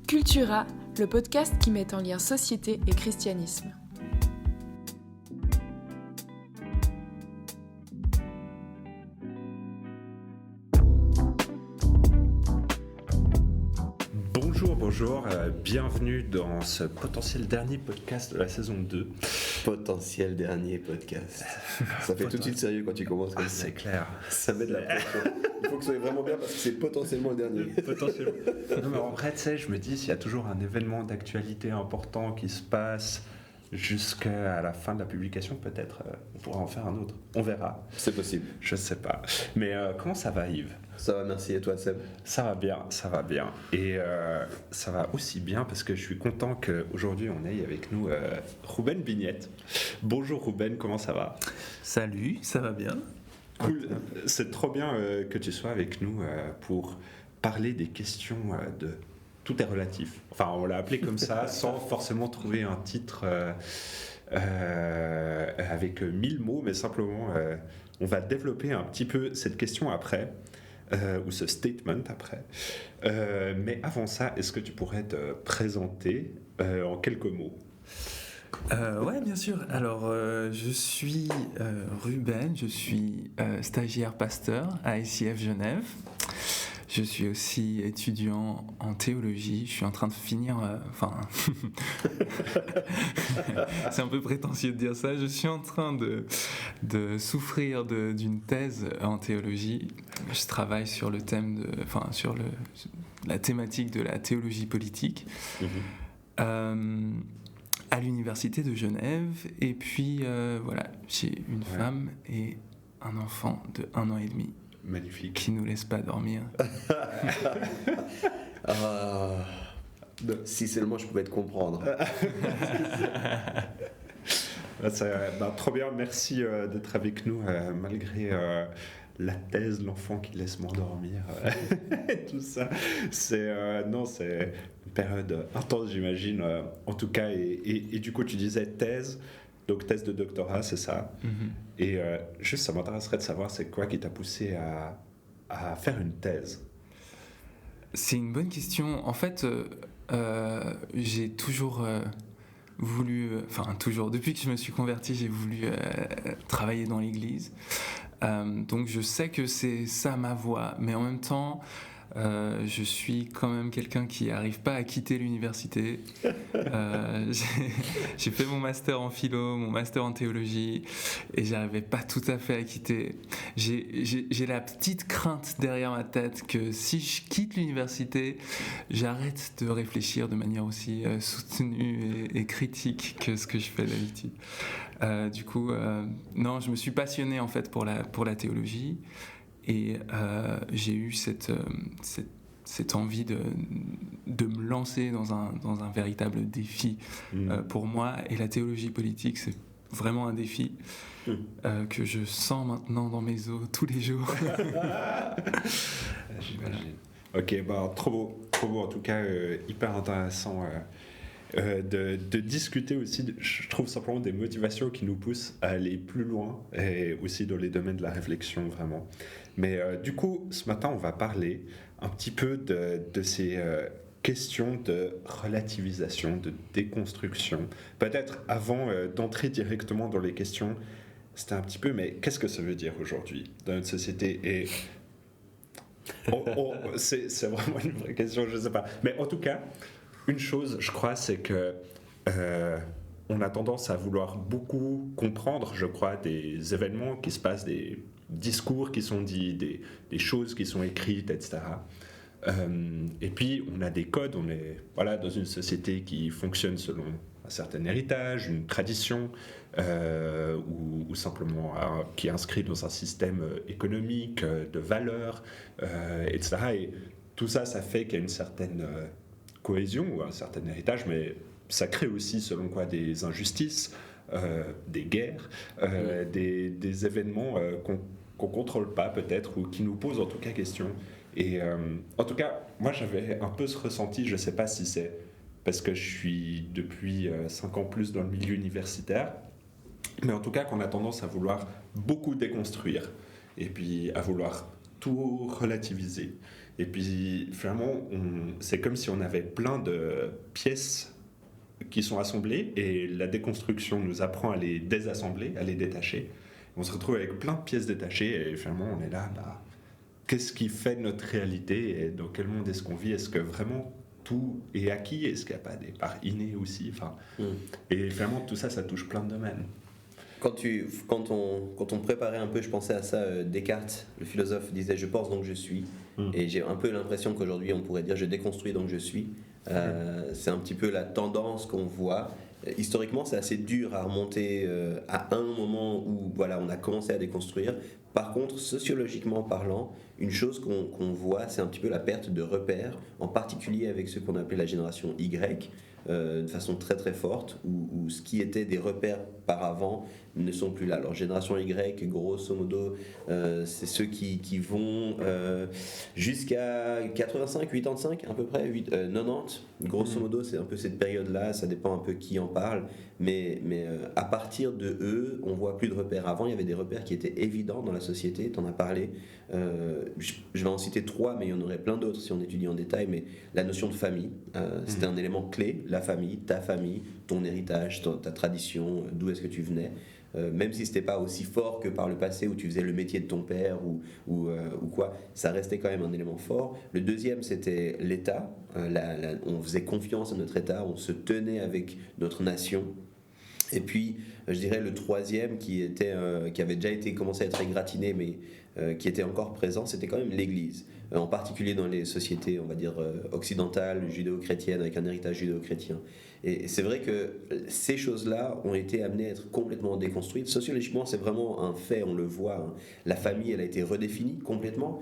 Cultura, le podcast qui met en lien société et christianisme. Bonjour, bienvenue dans ce potentiel dernier podcast de la saison 2. Potentiel dernier podcast. Ça fait tout de suite sérieux quand tu commences comme ça. C'est clair. Ça met de la pression. Il faut que ce soit vraiment bien parce que c'est potentiellement le dernier. Potentiellement. Non mais en vrai, tu sais, je me dis, s'il y a toujours un événement d'actualité important qui se passe jusqu'à la fin de la publication, peut-être on pourra en faire un autre. On verra. C'est possible. Je sais pas. Mais comment ça va, Yves ? Ça va, merci. Et toi, Seb ? Ça va bien. Et ça va aussi bien parce que je suis content qu'aujourd'hui on ait avec nous Ruben Bignette. Bonjour Ruben, comment ça va ? Salut, ça va bien. Cool, c'est trop bien que tu sois avec nous pour parler des questions de... Tout est relatif. Enfin, on l'a appelé comme ça, sans forcément trouver un titre avec 1000 mots, mais simplement, on va développer un petit peu cette question après, ou ce statement après. Mais avant ça, est-ce que tu pourrais te présenter en quelques mots ? Ouais, bien sûr. Alors, je suis Ruben, je suis stagiaire pasteur à ICF Genève. Je suis aussi étudiant en théologie. Je suis en train de finir... c'est un peu prétentieux de dire ça. Je suis en train de souffrir d'une thèse en théologie. Je travaille sur le thème la thématique de la théologie politique à l'université de Genève. Et puis, voilà, j'ai une femme et un enfant de 1 an et demi. Magnifique. Qui nous laisse pas dormir. Si seulement je pouvais te comprendre. Trop bien, merci d'être avec nous malgré la thèse, l'enfant qui laisse m'endormir, tout ça. C'est une période intense, j'imagine. En tout cas, et du coup, tu disais thèse. Donc thèse de doctorat, c'est ça. Mm-hmm. Et juste, ça m'intéresserait de savoir, c'est quoi qui t'a poussé à faire une thèse ? C'est une bonne question. En fait, j'ai toujours voulu... depuis que je me suis converti, j'ai voulu travailler dans l'église. Donc je sais que c'est ça ma voie. Mais en même temps... je suis quand même quelqu'un qui n'arrive pas à quitter l'université. J'ai fait mon master en philo, mon master en théologie, et j'arrivais pas tout à fait à quitter. J'ai la petite crainte derrière ma tête que si je quitte l'université, j'arrête de réfléchir de manière aussi soutenue et critique que ce que je fais d'habitude. Du coup, non, je me suis passionné en fait pour la théologie. Et j'ai eu cette envie de me lancer dans un véritable défi pour moi. Et la théologie politique, c'est vraiment un défi que je sens maintenant dans mes os tous les jours. J'imagine. Ok, trop beau en tout cas, hyper intéressant. De discuter aussi, je trouve simplement des motivations qui nous poussent à aller plus loin et aussi dans les domaines de la réflexion vraiment. Mais du coup, ce matin, on va parler un petit peu de ces questions de relativisation, de déconstruction. Peut-être avant d'entrer directement dans les questions, c'était un petit peu, mais qu'est-ce que ça veut dire aujourd'hui dans notre société ? Et c'est vraiment une vraie question, je ne sais pas. Mais en tout cas, une chose, je crois, c'est que on a tendance à vouloir beaucoup comprendre, je crois, des événements qui se passent, des discours qui sont dits, des choses qui sont écrites, etc. Et puis, on a des codes, on est dans une société qui fonctionne selon un certain héritage, une tradition, ou simplement qui est inscrit dans un système économique, de valeurs, etc. Et tout ça, ça fait qu'il y a une certaine... cohésion ou un certain héritage, mais ça crée aussi, selon quoi, des injustices, des guerres, des événements qu'on contrôle pas peut-être, ou qui nous posent en tout cas question. Et en tout cas, moi j'avais un peu ce ressenti, je sais pas si c'est parce que je suis depuis 5 ans plus dans le milieu universitaire, mais en tout cas qu'on a tendance à vouloir beaucoup déconstruire, et puis à vouloir tout relativiser. Et puis finalement, c'est comme si on avait plein de pièces qui sont assemblées et la déconstruction nous apprend à les désassembler, à les détacher. On se retrouve avec plein de pièces détachées et finalement on est là, qu'est-ce qui fait notre réalité et dans quel monde est-ce qu'on vit? Est-ce que vraiment tout est acquis? Est-ce qu'il n'y a pas des parts innées aussi? Et finalement tout ça, ça touche plein de domaines. Quand on préparait un peu, je pensais à ça, Descartes, le philosophe, disait « je pense donc je suis ». Et j'ai un peu l'impression qu'aujourd'hui on pourrait dire « je déconstruis donc je suis ». C'est un petit peu la tendance qu'on voit. Historiquement, c'est assez dur à remonter à un moment où voilà, on a commencé à déconstruire. Par contre, sociologiquement parlant, une chose qu'on voit, c'est un petit peu la perte de repères, en particulier avec ce qu'on appelait la génération Y, de façon très très forte, où ce qui était des repères par avant ne sont plus là. Alors génération Y, grosso modo, c'est ceux qui vont jusqu'à 85, 85 à peu près, 90, grosso modo, c'est un peu cette période-là, ça dépend un peu qui en parle, mais à partir de eux, on voit plus de repères. Avant, il y avait des repères qui étaient évidents dans la société, tu en as parlé, je vais en citer 3, mais il y en aurait plein d'autres si on étudie en détail, mais la notion de famille, c'était un élément clé, la famille, ton héritage, ta tradition, d'où est-ce que tu venais. Même si c'était pas aussi fort que par le passé où tu faisais le métier de ton père ou quoi, ça restait quand même un élément fort. Le deuxième, c'était l'État. On faisait confiance à notre État, on se tenait avec notre nation. Et puis, je dirais le troisième qui avait déjà été commencé à être égratigné, mais qui était encore présent, c'était quand même l'Église. En particulier dans les sociétés, on va dire, occidentales, judéo-chrétiennes, avec un héritage judéo-chrétien. Et c'est vrai que ces choses-là ont été amenées à être complètement déconstruites. Sociologiquement, c'est vraiment un fait, on le voit. Hein. La famille, elle a été redéfinie complètement,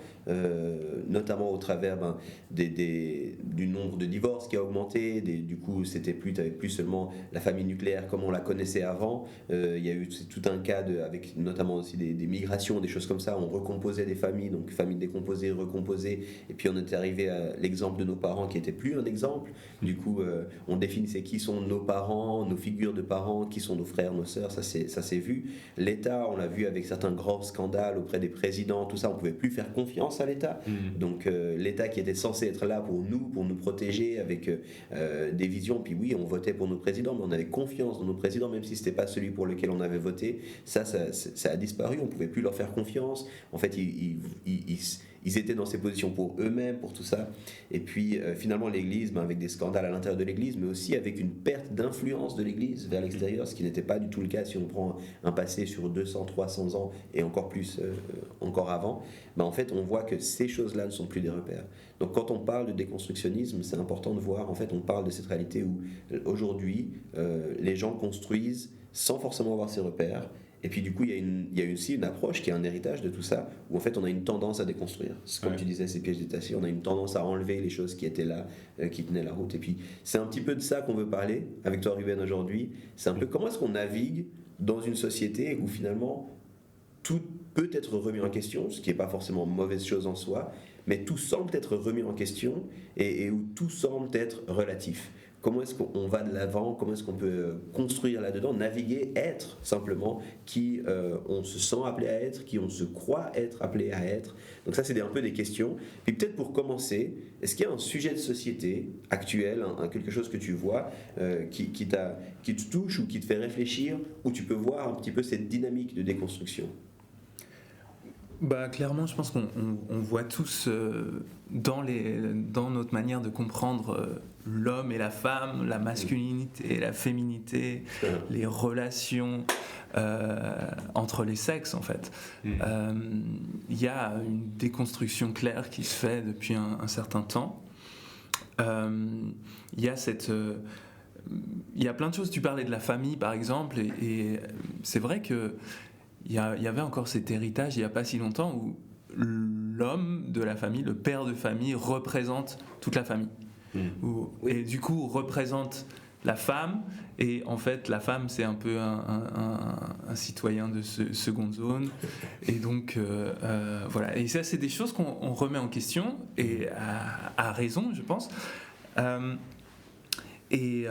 notamment au travers du nombre de divorces qui a augmenté. Du coup, t'avais plus seulement la famille nucléaire comme on la connaissait avant. Il y a eu tout un cas avec notamment aussi des migrations, des choses comme ça. On recomposait des familles, donc familles décomposées, recomposées. Et puis on était arrivé à l'exemple de nos parents qui n'était plus un exemple. Du coup, on définissait qui sont nos parents, nos figures de parents, qui sont nos frères, nos sœurs, ça s'est vu. L'État, on l'a vu avec certains grands scandales auprès des présidents, tout ça, on ne pouvait plus faire confiance à l'État. Donc l'État qui était censé être là pour nous protéger avec des visions, puis oui, on votait pour nos présidents, mais on avait confiance dans nos présidents, même si ce n'était pas celui pour lequel on avait voté. Ça a disparu, on ne pouvait plus leur faire confiance. En fait, ils étaient dans ces positions pour eux-mêmes, pour tout ça. Et puis finalement l'Église, avec des scandales à l'intérieur de l'Église, mais aussi avec une perte d'influence de l'Église vers l'extérieur, ce qui n'était pas du tout le cas si on prend un passé sur 200, 300 ans et encore plus, encore avant. En fait, on voit que ces choses-là ne sont plus des repères. Donc quand on parle de déconstructionnisme, c'est important de voir, en fait, on parle de cette réalité où aujourd'hui, les gens construisent sans forcément avoir ces repères. Et puis du coup, il y a aussi une approche qui est un héritage de tout ça, où en fait on a une tendance à déconstruire. Comme tu disais, ces pièges détachés, on a une tendance à enlever les choses qui étaient là, qui tenaient la route. Et puis c'est un petit peu de ça qu'on veut parler avec toi, Ruben, aujourd'hui. C'est un peu comment est-ce qu'on navigue dans une société où finalement tout peut être remis en question, ce qui n'est pas forcément mauvaise chose en soi, mais tout semble être remis en question et où tout semble être relatif. Comment est-ce qu'on va de l'avant? Comment est-ce qu'on peut construire là-dedans, naviguer, être simplement qui on se sent appelé à être, qui on se croit être appelé à être? Donc ça, c'est un peu des questions. Puis peut-être pour commencer, est-ce qu'il y a un sujet de société actuel, quelque chose que tu vois qui te touche ou qui te fait réfléchir, où tu peux voir un petit peu cette dynamique de déconstruction? Clairement, je pense qu'on voit tous dans notre manière de comprendre l'homme et la femme, la masculinité et la féminité, les relations entre les sexes en fait. Il y a une déconstruction claire qui se fait depuis un certain temps. Il y a plein de choses. Tu parlais de la famille par exemple, et c'est vrai que il y avait encore cet héritage il n'y a pas si longtemps où l'homme de la famille, le père de famille, représente toute la famille. Et du coup représente la femme, et en fait la femme c'est un peu un citoyen de seconde zone, et donc voilà. Et ça c'est des choses qu'on remet en question, et à raison je pense. Et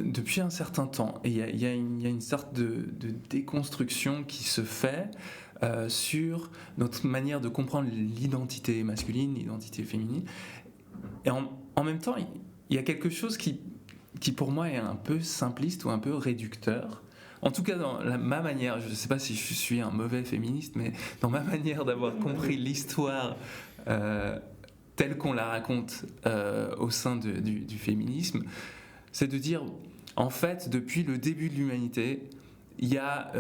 depuis un certain temps, il y a une sorte de déconstruction qui se fait sur notre manière de comprendre l'identité masculine, l'identité féminine. Et en même temps, il y a quelque chose qui pour moi est un peu simpliste ou un peu réducteur. En tout cas, dans ma manière, je ne sais pas si je suis un mauvais féministe, mais dans ma manière d'avoir compris l'histoire telle qu'on la raconte au sein du féminisme, c'est de dire, en fait, depuis le début de l'humanité, il y a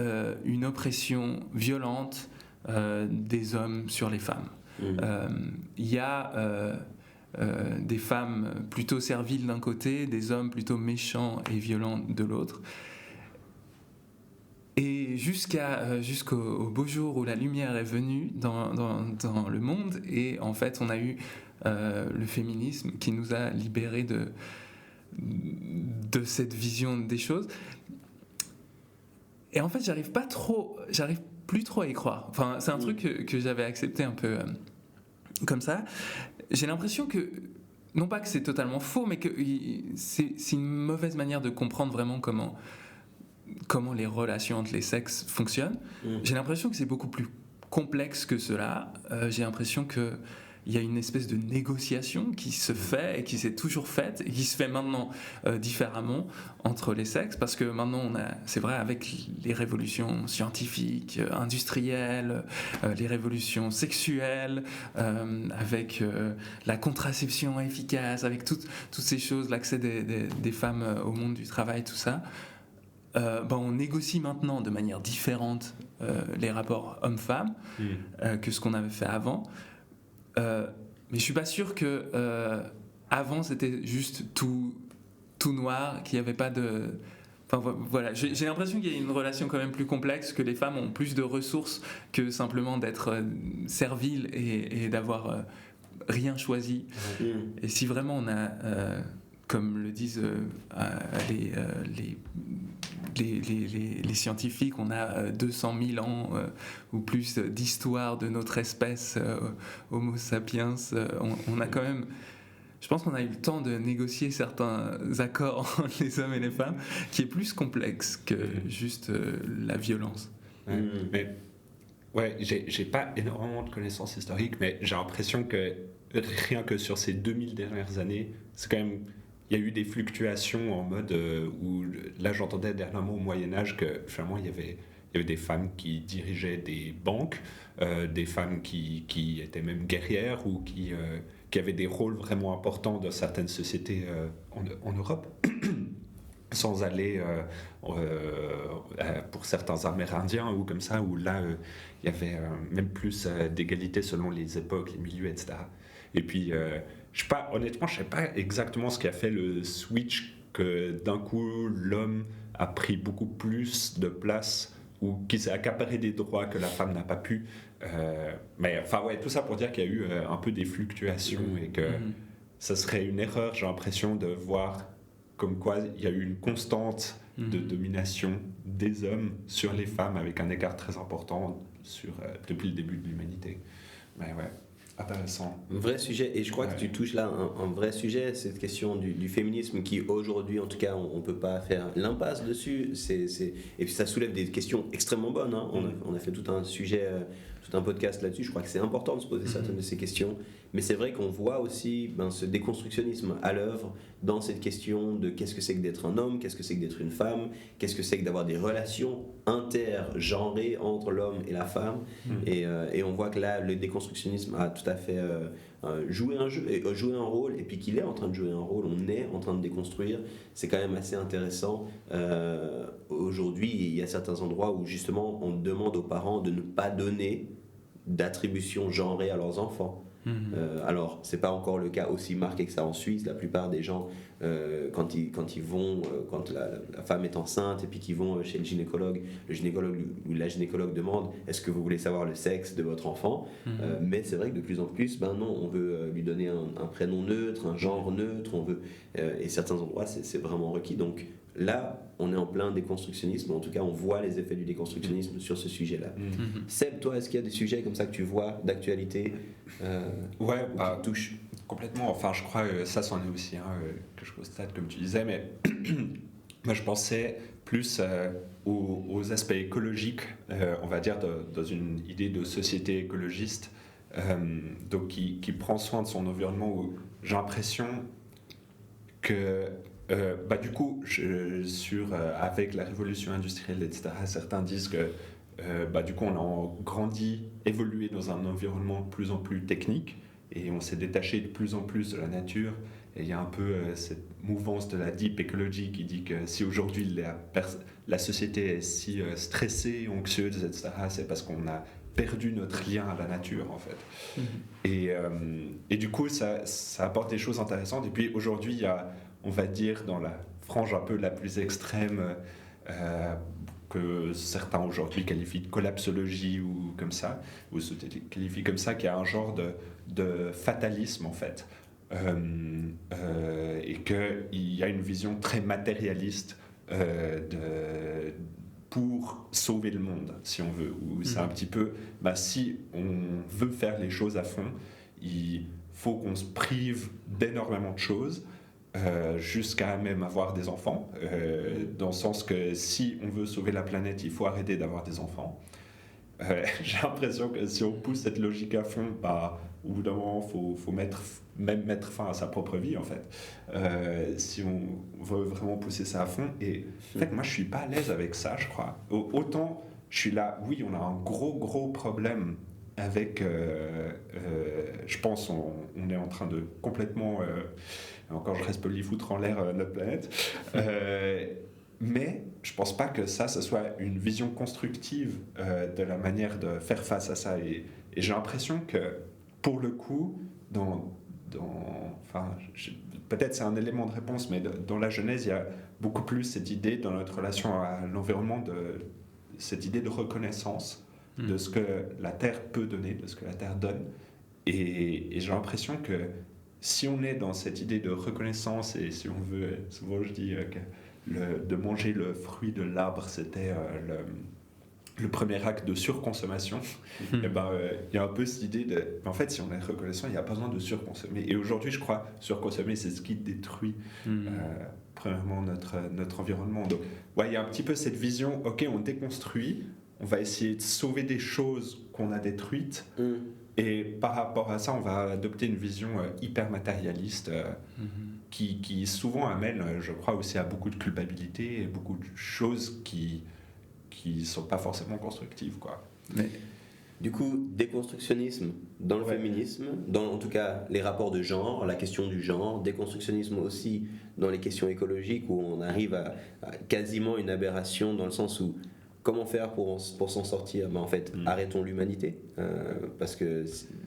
une oppression violente des hommes sur les femmes. Il y a des femmes plutôt serviles d'un côté, des hommes plutôt méchants et violents de l'autre. Et jusqu'au beau jour où la lumière est venue dans le monde, et en fait on a eu le féminisme qui nous a libérés de cette vision des choses. Et en fait j'arrive plus trop à y croire. Enfin, c'est un truc que j'avais accepté un peu comme ça. J'ai l'impression que, non pas que c'est totalement faux, mais que c'est une mauvaise manière de comprendre vraiment comment les relations entre les sexes fonctionnent. J'ai l'impression que c'est beaucoup plus complexe que cela. J'ai l'impression qu'il y a une espèce de négociation qui se fait et qui s'est toujours faite et qui se fait maintenant différemment entre les sexes, parce que maintenant c'est vrai, avec les révolutions scientifiques, industrielles, les révolutions sexuelles, avec la contraception efficace, avec toutes ces choses, l'accès des femmes au monde du travail, tout ça, on négocie maintenant de manière différente les rapports hommes-femmes que ce qu'on avait fait avant. Mais je suis pas sûr que avant c'était juste tout noir, qu'il n'y avait pas de... Enfin voilà, j'ai l'impression qu'il y a une relation quand même plus complexe, que les femmes ont plus de ressources que simplement d'être serviles et d'avoir rien choisi. Et si vraiment on a, comme le disent les scientifiques, on a 200 000 ans ou plus d'histoire de notre espèce Homo sapiens, on a quand même... Je pense qu'on a eu le temps de négocier certains accords entre les hommes et les femmes qui est plus complexe que juste la violence. Mais j'ai pas énormément de connaissances historiques, mais j'ai l'impression que rien que sur ces 2000 dernières années, c'est quand même... Il y a eu des fluctuations en mode où, là j'entendais dernièrement au Moyen-Âge que finalement il y avait des femmes qui dirigeaient des banques, des femmes qui étaient même guerrières ou qui avaient des rôles vraiment importants dans certaines sociétés en Europe, sans aller pour certains Amérindiens ou comme ça, où là il y avait même plus d'égalité selon les époques, les milieux, etc. Et puis... honnêtement, je ne sais pas exactement ce qui a fait le switch, que d'un coup l'homme a pris beaucoup plus de place ou qui s'est accaparé des droits que la femme n'a pas pu. Mais enfin tout ça pour dire qu'il y a eu un peu des fluctuations et que ça serait une erreur, j'ai l'impression, de voir comme quoi il y a eu une constante de domination des hommes sur les femmes avec un écart très important depuis le début de l'humanité. Mais ouais. Intéressant. Un vrai sujet, et je crois que tu touches là un vrai sujet, cette question du féminisme qui aujourd'hui, en tout cas, on ne peut pas faire l'impasse dessus. Et puis ça soulève des questions extrêmement bonnes. Hein. On a fait tout un sujet, tout un podcast là-dessus. Je crois que c'est important de se poser certaines de ces questions. Mais c'est vrai qu'on voit aussi ce déconstructionnisme à l'œuvre dans cette question de qu'est-ce que c'est que d'être un homme, qu'est-ce que c'est que d'être une femme, qu'est-ce que c'est que d'avoir des relations intergenrées entre l'homme et la femme. Et on voit que là, le déconstructionnisme a tout à fait joué un rôle, et puis qu'il est en train de jouer un rôle, on est en train de déconstruire. C'est quand même assez intéressant. Aujourd'hui, il y a certains endroits où justement on demande aux parents de ne pas donner d'attribution genrée à leurs enfants. Alors, c'est pas encore le cas aussi marqué que ça en Suisse. La plupart des gens, quand ils vont, quand la femme est enceinte et puis qu'ils vont chez le gynécologue ou la gynécologue demande est-ce que vous voulez savoir le sexe de votre enfant. Mais c'est vrai que de plus en plus, non, on veut lui donner un prénom neutre, un genre neutre, et certains endroits c'est vraiment requis. Donc là, on est en plein déconstructionnisme, en tout cas on voit les effets du déconstructionnisme sur ce sujet-là. Seb, toi, est-ce qu'il y a des sujets comme ça que tu vois d'actualité qui te touchent ? Complètement. Enfin, je crois que ça, c'en est aussi que je constate, comme tu disais, mais moi, je pensais plus aux aspects écologiques, on va dire, dans une idée de société écologiste, donc qui prend soin de son environnement, où j'ai l'impression que, du coup, avec la révolution industrielle, etc., certains disent que, du coup, on a grandi, évolué dans un environnement de plus en plus technique, et on s'est détaché de plus en plus de la nature. Et il y a un peu cette mouvance de la deep ecology qui dit que si aujourd'hui la société est si stressée, anxieuse, etc., c'est parce qu'on a perdu notre lien à la nature, en fait. Et du coup, ça apporte des choses intéressantes. Et puis aujourd'hui, il y a, on va dire, dans la frange un peu la plus extrême, que certains aujourd'hui qualifient de collapsologie ou comme ça, ou se qualifient comme ça, qui a un genre de fatalisme, en fait. Et qu'il y a une vision très matérialiste pour sauver le monde, si on veut. Où c'est un petit peu, si on veut faire les choses à fond, il faut qu'on se prive d'énormément de choses, jusqu'à même avoir des enfants, dans le sens que si on veut sauver la planète, il faut arrêter d'avoir des enfants. J'ai l'impression que si on pousse cette logique à fond, au bout d'un moment, il faut mettre fin à sa propre vie, en fait. Si on veut vraiment pousser ça à fond. Et en fait, moi, je ne suis pas à l'aise avec ça, je crois. Autant, je suis là, oui, on a un gros problème avec... je pense on est en train de complètement... encore, je reste poli, foutre en l'air notre planète. Mais je pense pas que ça soit une vision constructive de la manière de faire face à ça. Et j'ai l'impression que, pour le coup, peut-être c'est un élément de réponse, mais dans la Genèse, il y a beaucoup plus cette idée, dans notre relation à l'environnement, cette idée de reconnaissance de ce que la Terre peut donner, de ce que la Terre donne. Et j'ai l'impression que si on est dans cette idée de reconnaissance, et si on veut, souvent je dis de manger le fruit de l'arbre, c'était le premier acte de surconsommation, et il y a un peu cette idée de... En fait, si on est reconnaissant, il n'y a pas besoin de surconsommer. Et aujourd'hui, je crois, surconsommer, c'est ce qui détruit, premièrement, notre environnement. Donc, il y a un petit peu cette vision, ok, on déconstruit, on va essayer de sauver des choses qu'on a détruites, et par rapport à ça, on va adopter une vision hyper matérialiste, qui souvent amène, je crois, aussi à beaucoup de culpabilité et beaucoup de choses qui sont pas forcément constructives, quoi. Mais du coup, déconstructionnisme dans le féminisme, dans en tout cas les rapports de genre, la question du genre, déconstructionnisme aussi dans les questions écologiques, où on arrive à quasiment une aberration, dans le sens où comment faire pour s'en sortir? En fait, arrêtons l'humanité, parce que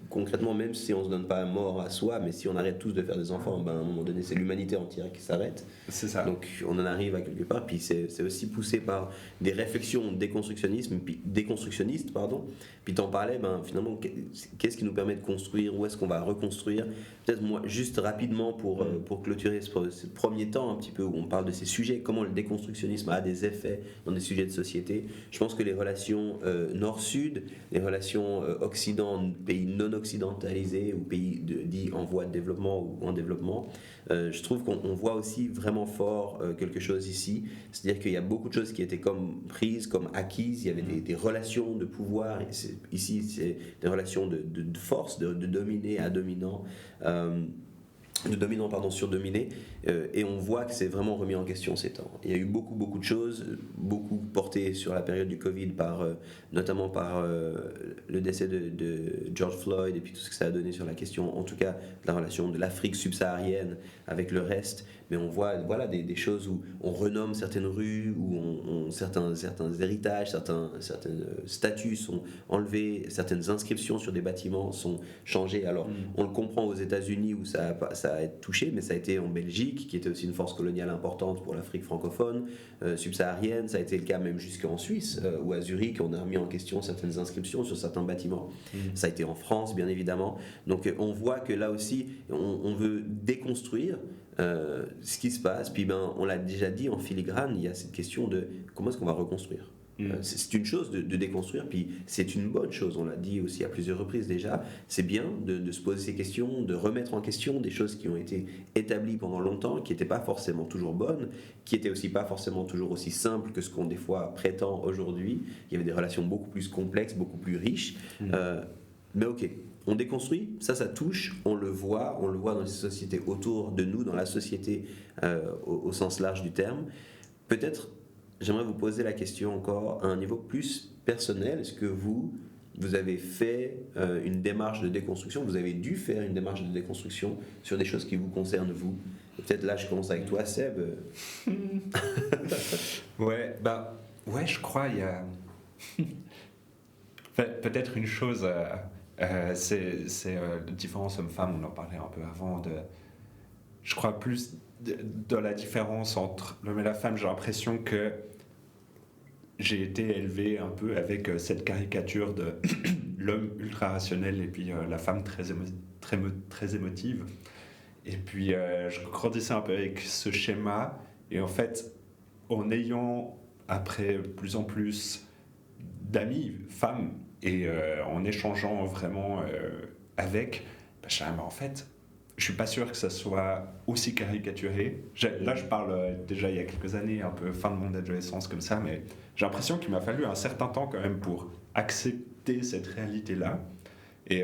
concrètement, même si on ne se donne pas mort à soi, mais si on arrête tous de faire des enfants, à un moment donné, c'est l'humanité entière qui s'arrête. C'est ça. Donc on en arrive à quelque part, puis c'est aussi poussé par des réflexions déconstructionnistes, puis t'en parlais, finalement, qu'est-ce qui nous permet de construire, où est-ce qu'on va reconstruire? Peut-être moi, juste rapidement pour clôturer ce premier temps, un petit peu, où on parle de ces sujets, comment le déconstructionnisme a des effets dans des sujets de société. Je pense que les relations nord-sud, les relations Occident, pays non occidentalisés ou pays dits en voie de développement ou en développement, je trouve qu'on voit aussi vraiment fort quelque chose ici. C'est-à-dire qu'il y a beaucoup de choses qui étaient comme prises, comme acquises. Il y avait des relations de pouvoir. Ici, c'est des relations de force, de dominé à dominant. De dominant sur dominé, et on voit que c'est vraiment remis en question ces temps. Il y a eu beaucoup de choses, beaucoup portées sur la période du Covid, notamment par le décès de George Floyd, et puis tout ce que ça a donné sur la question, en tout cas, de la relation de l'Afrique subsaharienne avec le reste. Mais on voit des choses où on renomme certaines rues, où certains héritages, certains statuts sont enlevés, certaines inscriptions sur des bâtiments sont changées. Alors, on le comprend aux États-Unis où ça a été touché, mais ça a été en Belgique, qui était aussi une force coloniale importante pour l'Afrique francophone, subsaharienne. Ça a été le cas même jusqu'en Suisse, où à Zurich, on a remis en question certaines inscriptions sur certains bâtiments. Ça a été en France, bien évidemment. Donc, on voit que là aussi, on veut déconstruire ce qui se passe. Puis on l'a déjà dit en filigrane, il y a cette question de comment est-ce qu'on va reconstruire. C'est une chose de déconstruire, puis c'est une bonne chose, on l'a dit aussi à plusieurs reprises déjà, c'est bien de se poser ces questions, de remettre en question des choses qui ont été établies pendant longtemps, qui n'étaient pas forcément toujours bonnes, qui n'étaient aussi pas forcément toujours aussi simples que ce qu'on des fois prétend aujourd'hui. Il y avait des relations beaucoup plus complexes, beaucoup plus riches, mais ok, on déconstruit, ça touche, on le voit dans les sociétés autour de nous, dans la société au sens large du terme. Peut-être j'aimerais vous poser la question encore à un niveau plus personnel. Est-ce que vous avez fait une démarche de déconstruction, vous avez dû faire une démarche de déconstruction sur des choses qui vous concernent vous? Et peut-être là, je commence avec toi, Seb. Ouais, je crois il y a peut-être une chose, c'est la différence homme-femme, on en parlait un peu avant, je crois plus de la différence entre l'homme et la femme. J'ai l'impression que j'ai été élevé un peu avec cette caricature de l'homme ultra rationnel et puis la femme très émotive. Et puis je grandissais un peu avec ce schéma, et en fait, en ayant après plus en plus d'amis femmes et en échangeant vraiment avec, en fait, je suis pas sûr que ça soit aussi caricaturé. Là, je parle déjà il y a quelques années, un peu fin de mon adolescence comme ça, mais j'ai l'impression qu'il m'a fallu un certain temps quand même pour accepter cette réalité-là. Et,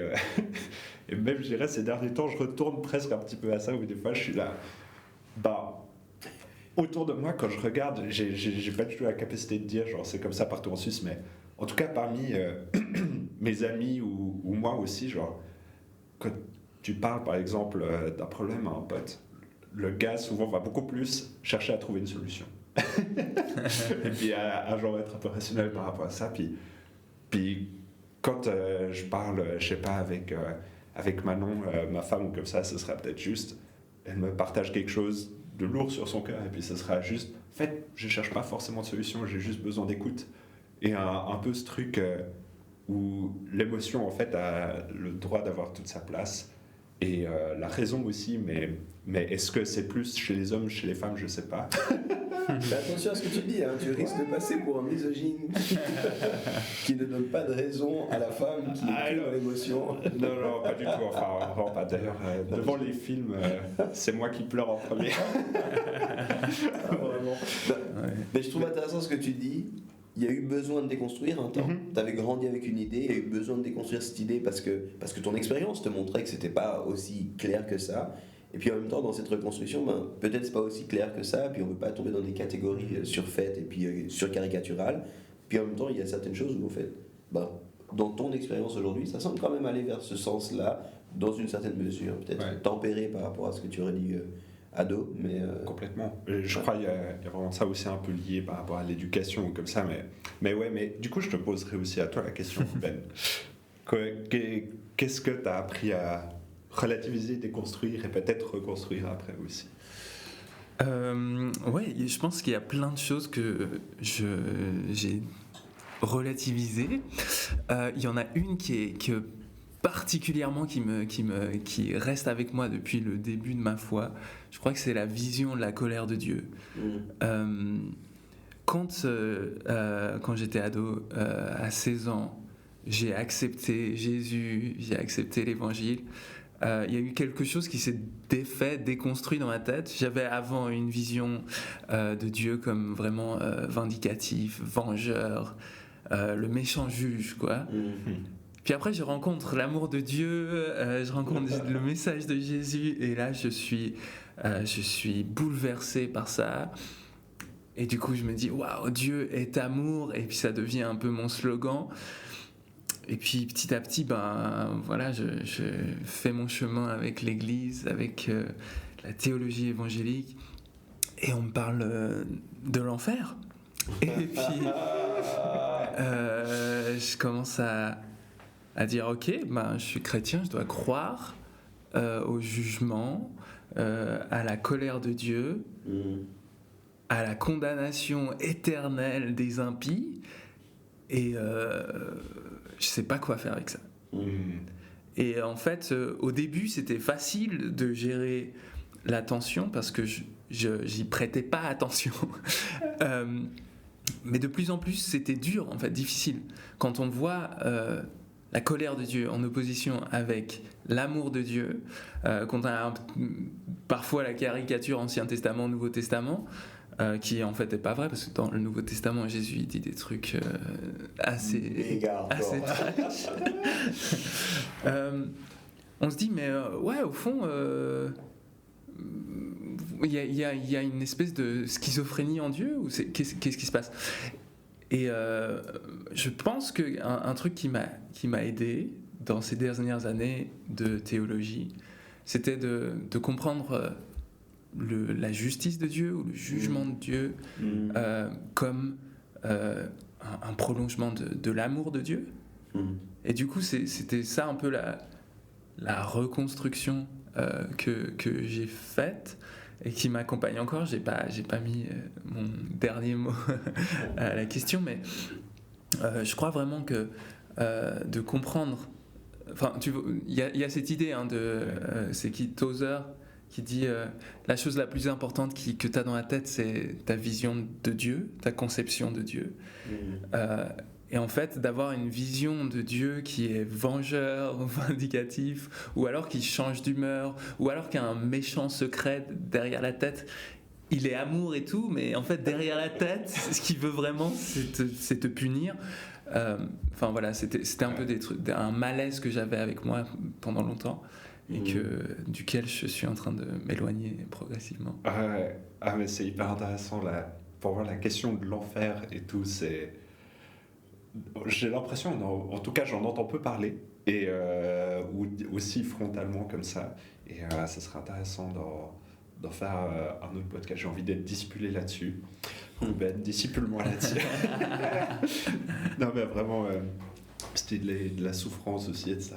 et même, je dirais, ces derniers temps, je retourne presque un petit peu à ça, où des fois, je suis là, autour de moi, quand je regarde, j'ai pas du tout la capacité de dire, genre, c'est comme ça partout en Suisse, mais en tout cas, parmi mes amis ou moi aussi, genre, quand tu parles par exemple d'un problème à un pote, le gars souvent va beaucoup plus chercher à trouver une solution. Et puis à genre être un peu rationnel par rapport à ça. Puis quand je parle, je sais pas, avec Manon, ma femme ou comme ça, ce sera peut-être juste, elle me partage quelque chose de lourd sur son cœur, et puis ce sera juste, en fait, je cherche pas forcément de solution, j'ai juste besoin d'écoute. Et un peu ce truc où l'émotion en fait a le droit d'avoir toute sa place, et la raison aussi, mais est-ce que c'est plus chez les hommes, chez les femmes, je sais pas. Fais attention à ce que tu dis, hein. Tu risques de passer pour un misogyne qui ne donne pas de raison à la femme qui est dans l'émotion. Non, pas du tout, enfin vraiment pas. D'ailleurs, devant les films, c'est moi qui pleure en premier. Vraiment. Mais je trouve intéressant ce que tu dis. Il y a eu besoin de déconstruire un temps. Tu avais grandi avec une idée, il y a eu besoin de déconstruire cette idée parce que ton expérience te montrait que c'était pas aussi clair que ça. Et puis en même temps, dans cette reconstruction, peut-être c'est pas aussi clair que ça, puis on ne veut pas tomber dans des catégories surfaites et puis surcaricaturales. Puis en même temps, il y a certaines choses où, en fait, dans ton expérience aujourd'hui, ça semble quand même aller vers ce sens-là, dans une certaine mesure, peut-être tempéré par rapport à ce que tu aurais dit ado, mais... Complètement. Je crois qu'il y a vraiment ça aussi un peu lié par rapport à l'éducation ou comme ça, mais du coup, je te poserai aussi à toi la question, Ben. Qu'est-ce que tu as appris à relativiser, déconstruire et peut-être reconstruire après aussi? Je pense qu'il y a plein de choses que j'ai relativisées. Il y en a une qui particulièrement qui reste avec moi depuis le début de ma foi. Je crois que c'est la vision de la colère de Dieu. Quand j'étais ado, à 16 ans, j'ai accepté Jésus, j'ai accepté l'évangile. Il y a eu quelque chose qui s'est déconstruit dans ma tête. J'avais avant une vision de Dieu comme vraiment vindicatif, vengeur, le méchant juge, quoi. Puis après, je rencontre l'amour de Dieu, je rencontre le message de Jésus, et là, je suis bouleversé par ça. Et du coup, je me dis, waouh, Dieu est amour, et puis ça devient un peu mon slogan. Et puis petit à petit, je fais mon chemin avec l'Église, avec la théologie évangélique, et on me parle de l'enfer. Et puis je commence à dire, ok, je suis chrétien, je dois croire au jugement, à la colère de Dieu, à la condamnation éternelle des impies, et je sais pas quoi faire avec ça. Et en fait, au début, c'était facile de gérer l'attention parce que j'y prêtais pas attention. Mais de plus en plus, c'était dur, en fait, difficile. Quand on voit la colère de Dieu en opposition avec l'amour de Dieu, quand on a parfois la caricature Ancien Testament, Nouveau Testament, qui en fait n'est pas vrai, parce que dans le Nouveau Testament, Jésus il dit des trucs assez trash. On se dit, mais ouais, au fond, il y a une espèce de schizophrénie en Dieu, ou qu'est-ce qui se passe? Et je pense qu'un truc qui m'a aidé dans ces dernières années de théologie, c'était de comprendre la justice de Dieu ou le jugement de Dieu comme un prolongement de l'amour de Dieu. Et du coup, c'était ça un peu la reconstruction que j'ai faite et qui m'accompagne encore. J'ai pas mis mon dernier mot à la question, mais je crois vraiment que de comprendre. Enfin, il y a cette idée c'est qui Tozer qui dit la chose la plus importante que tu as dans la tête, c'est ta vision de Dieu, ta conception de Dieu. Et en fait, d'avoir une vision de Dieu qui est vengeur, vindicatif, ou alors qui change d'humeur, ou alors qu'il y a un méchant secret derrière la tête. Il est amour et tout, mais en fait, derrière la tête, ce qu'il veut vraiment, c'est te punir. Enfin voilà, c'était un peu un malaise que j'avais avec moi pendant longtemps, et duquel je suis en train de m'éloigner progressivement. Ah mais c'est hyper intéressant là. Pour voir la question de l'enfer et tout, j'ai l'impression, en tout cas j'en entends peu parler, et ou aussi frontalement comme ça, et ça serait intéressant d'en faire un autre podcast. J'ai envie d'être discipulé là-dessus. Ben, discipule-moi là-dessus. Non mais vraiment, c'était de la souffrance aussi et de ça.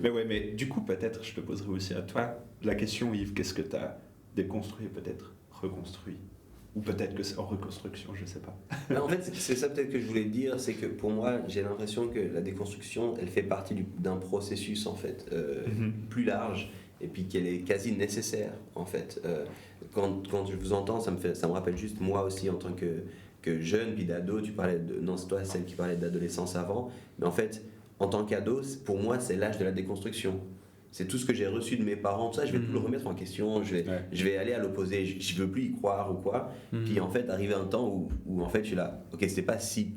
Mais ouais, mais du coup peut-être je te poserai aussi à toi la question, Yves, qu'est-ce que tu as déconstruit, peut-être reconstruit? Ou peut-être que c'est en reconstruction, je sais pas. Mais en fait, c'est ça peut-être que je voulais dire, c'est que pour moi, j'ai l'impression que la déconstruction, elle fait partie d'un processus en fait plus large, et puis qu'elle est quasi nécessaire en fait. Quand je vous entends, ça me rappelle juste moi aussi en tant que jeune, puis d'ado. Tu parlais non, c'est toi celle qui parlait d'adolescence avant, mais en fait, en tant qu'ado, pour moi, c'est l'âge de la déconstruction. C'est tout ce que j'ai reçu de mes parents, tout ça, je vais tout le remettre en question, je vais aller à l'opposé, je veux plus y croire ou quoi. Puis en fait, arrivé un temps où en fait, je suis là, ok,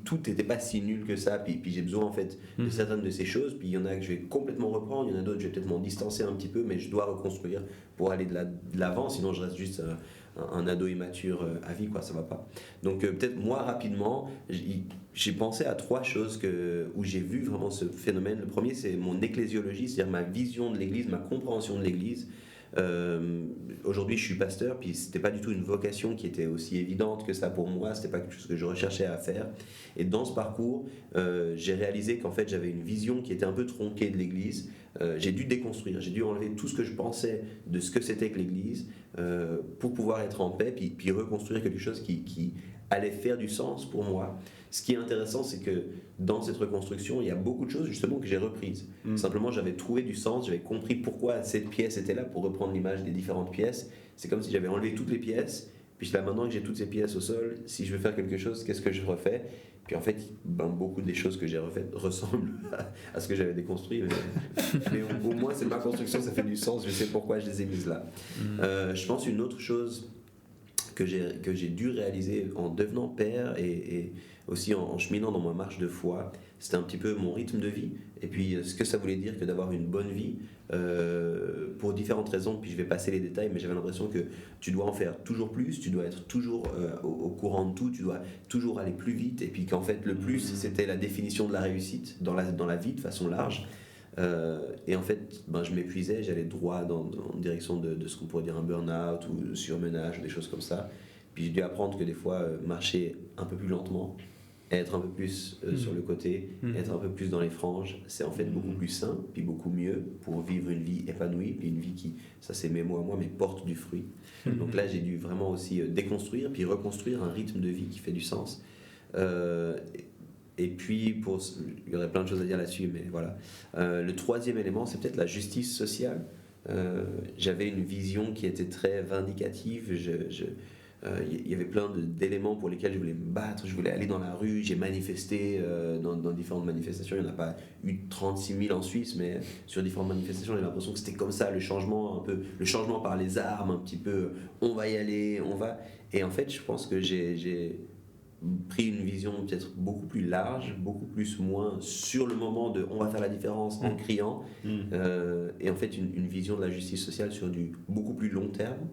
tout n'était pas si nul que ça, puis j'ai besoin en fait de certaines de ces choses, puis il y en a que je vais complètement reprendre, il y en a d'autres, je vais peut-être m'en distancer un petit peu, mais je dois reconstruire pour aller de l'avant, sinon je reste juste un ado immature à vie, quoi, ça va pas. Donc peut-être moi, rapidement, j'ai pensé à 3 choses où j'ai vu vraiment ce phénomène. Le premier, c'est mon ecclésiologie, c'est-à-dire ma vision de l'Église, ma compréhension de l'Église. Aujourd'hui, je suis pasteur, puis c'était pas du tout une vocation qui était aussi évidente que ça pour moi. C'était pas quelque chose que je recherchais à faire. Et dans ce parcours, j'ai réalisé qu'en fait, j'avais une vision qui était un peu tronquée de l'Église. J'ai dû déconstruire, j'ai dû enlever tout ce que je pensais de ce que c'était que l'Église pour pouvoir être en paix, puis reconstruire quelque chose qui allait faire du sens pour moi. Ce qui est intéressant, c'est que dans cette reconstruction, il y a beaucoup de choses justement que j'ai reprises. Simplement, j'avais trouvé du sens, j'avais compris pourquoi cette pièce était là, pour reprendre l'image des différentes pièces. C'est comme si j'avais enlevé toutes les pièces, puis là maintenant que j'ai toutes ces pièces au sol, si je veux faire quelque chose, qu'est-ce que je refais? Puis en fait, beaucoup des choses que j'ai refaites ressemblent à ce que j'avais déconstruit, mais au moins c'est ma construction, ça fait du sens, je sais pourquoi je les ai mises là. Je pense une autre chose que j'ai dû réaliser en devenant père et aussi en cheminant dans ma marche de foi, c'était un petit peu mon rythme de vie, et puis ce que ça voulait dire que d'avoir une bonne vie, pour différentes raisons, puis je vais passer les détails, mais j'avais l'impression que tu dois en faire toujours plus, tu dois être toujours au courant de tout, tu dois toujours aller plus vite, et puis qu'en fait le plus c'était la définition de la réussite dans la vie de façon large. Et en fait, je m'épuisais, j'allais droit en direction de ce qu'on pourrait dire un burn-out ou surmenage, des choses comme ça. Puis j'ai dû apprendre que des fois, marcher un peu plus lentement, être un peu plus sur le côté, être un peu plus dans les franges, c'est en fait beaucoup plus sain, puis beaucoup mieux pour vivre une vie épanouie, puis une vie qui, ça c'est mes mots à moi, mais porte du fruit. Donc là, j'ai dû vraiment aussi déconstruire, puis reconstruire un rythme de vie qui fait du sens. Et puis, il y aurait plein de choses à dire là-dessus, mais voilà. Le troisième élément, c'est peut-être la justice sociale. J'avais une vision qui était très vindicative. il y avait plein d'éléments pour lesquels je voulais me battre, je voulais aller dans la rue, j'ai manifesté dans différentes manifestations, il n'y en a pas eu 36 000 en Suisse, mais sur différentes manifestations, j'ai l'impression que c'était comme ça, le changement par les armes, un petit peu, on va y aller, on va... Et en fait, je pense que j'ai pris une vision peut-être beaucoup plus large, beaucoup plus moins sur le moment de on va faire la différence en criant, et en fait une vision de la justice sociale sur du beaucoup plus long terme,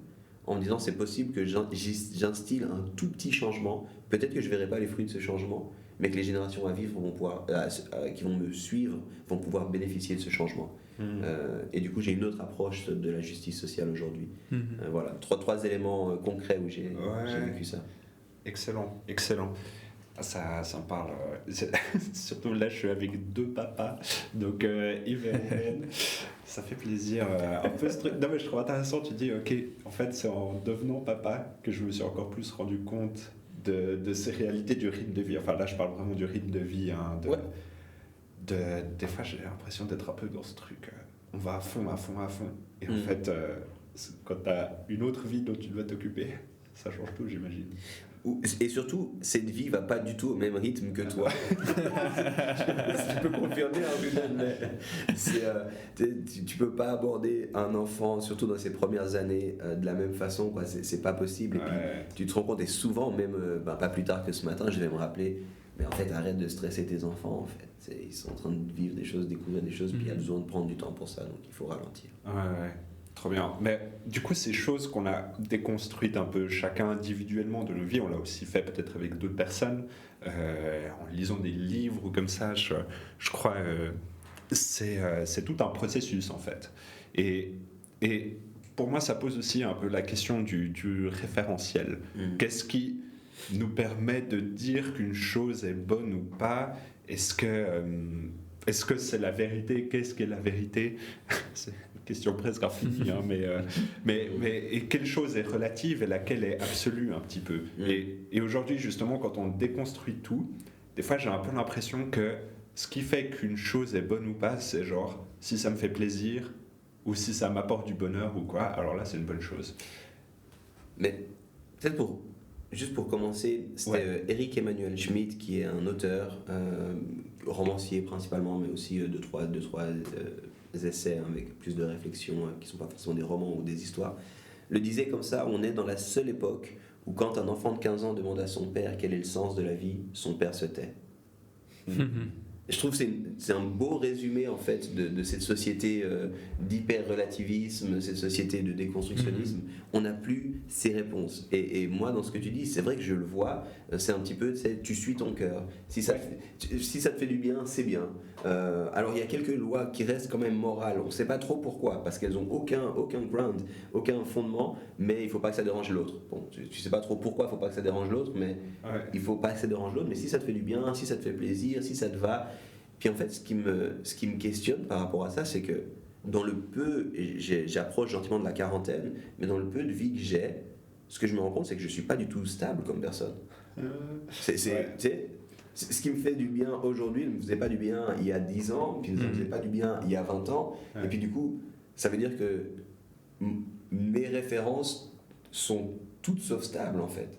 en me disant c'est possible que j'instille un tout petit changement, peut-être que je ne verrai pas les fruits de ce changement, mais que les générations à vivre vont pouvoir, qui vont me suivre vont pouvoir bénéficier de ce changement. Et du coup j'ai une autre approche de la justice sociale aujourd'hui. Voilà, trois éléments concrets où j'ai vécu ça. Excellent. Ça me parle. Surtout là, je suis avec 2 papas, donc Yves et Hélène. Ça fait plaisir. Un peu ce truc. Non, mais je trouve intéressant. Tu dis, ok, en fait, c'est en devenant papa que je me suis encore plus rendu compte de ces réalités du rythme de vie. Enfin, là, je parle vraiment du rythme de vie. Hein, des fois, j'ai l'impression d'être un peu dans ce truc. On va à fond. Et en fait, quand tu as une autre vie dont tu dois t'occuper, ça change tout, j'imagine. Et surtout, cette vie va pas du tout au même rythme que toi. Je peux confirmer, mais tu peux pas aborder un enfant, surtout dans ses premières années, de la même façon, quoi. C'est pas possible. Et puis, tu te rends compte, et souvent, même pas plus tard que ce matin, je vais me rappeler, mais en fait, arrête de stresser tes enfants. En fait, ils sont en train de vivre des choses, découvrir des choses, puis il y a besoin de prendre du temps pour ça, donc il faut ralentir. Ouais. Trop bien. Mais du coup, ces choses qu'on a déconstruites un peu chacun individuellement de nos vies, on l'a aussi fait peut-être avec d'autres personnes, en lisant des livres ou comme ça, je crois c'est tout un processus en fait. Et pour moi, ça pose aussi un peu la question du référentiel. Qu'est-ce qui nous permet de dire qu'une chose est bonne ou pas? Est-ce que c'est la vérité? Qu'est-ce qu'est la vérité? C'est une question presque infinie, hein, mais et quelle chose est relative et laquelle est absolue un petit peu. Et aujourd'hui, justement, quand on déconstruit tout, des fois, j'ai un peu l'impression que ce qui fait qu'une chose est bonne ou pas, c'est genre, si ça me fait plaisir ou si ça m'apporte du bonheur ou quoi, alors là, c'est une bonne chose. Mais peut-être juste pour commencer, c'était Eric Emmanuel Schmidt, qui est un auteur, romancier principalement, mais aussi deux, trois essais avec plus de réflexion, qui ne sont pas forcément des romans ou des histoires, le disait comme ça: on est dans la seule époque où quand un enfant de 15 ans demande à son père quel est le sens de la vie, son père se tait. Je trouve que c'est un beau résumé en fait de cette société d'hyper-relativisme, cette société de déconstructionnisme. On n'a plus ces réponses. Et moi, dans ce que tu dis, c'est vrai que je le vois, c'est un petit peu, tu suis ton cœur. Si ça te fait du bien, c'est bien. Alors il y a quelques lois qui restent quand même morales. On ne sait pas trop pourquoi, parce qu'elles n'ont aucun ground, aucun fondement, mais il ne faut pas que ça dérange l'autre. Bon, tu ne sais pas trop pourquoi il ne faut pas que ça dérange l'autre, mais il ne faut pas que ça dérange l'autre. Mais si ça te fait du bien, si ça te fait plaisir, si ça te va... Puis en fait, ce qui me questionne par rapport à ça, c'est que dans le peu, j'approche gentiment de la quarantaine, mais dans le peu de vie que j'ai, ce que je me rends compte, c'est que je ne suis pas du tout stable comme personne. Ce qui me fait du bien aujourd'hui ne me faisait pas du bien il y a 10 ans, puis ne me faisait pas du bien il y a 20 ans. Et puis du coup, ça veut dire que mes références sont toutes sauf stables en fait.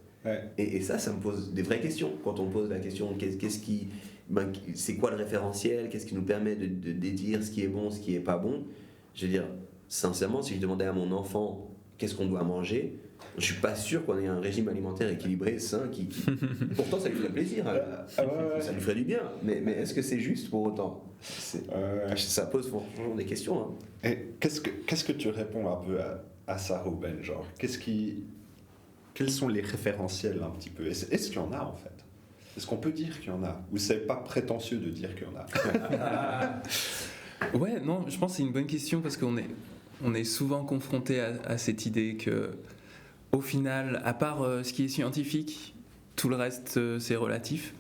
Et ça me pose des vraies questions. Quand on pose la question, c'est quoi le référentiel? Qu'est-ce qui nous permet de dire ce qui est bon, ce qui n'est pas bon? Je veux dire, sincèrement, si je demandais à mon enfant qu'est-ce qu'on doit manger, je ne suis pas sûr qu'on ait un régime alimentaire équilibré, sain, pourtant ça lui ferait plaisir, ça lui ferait du bien, mais est-ce que c'est juste pour autant? Ça pose franchement des questions. Hein. Et qu'est-ce que tu réponds un peu à ça, Ruben? Genre, quels sont les référentiels un petit peu? Est-ce qu'il y en a en fait? Est-ce qu'on peut dire qu'il y en a? Ou c'est pas prétentieux de dire qu'il y en a? Ouais, non, je pense que c'est une bonne question parce qu'on est souvent confronté à cette idée que, au final, à part ce qui est scientifique, tout le reste c'est relatif.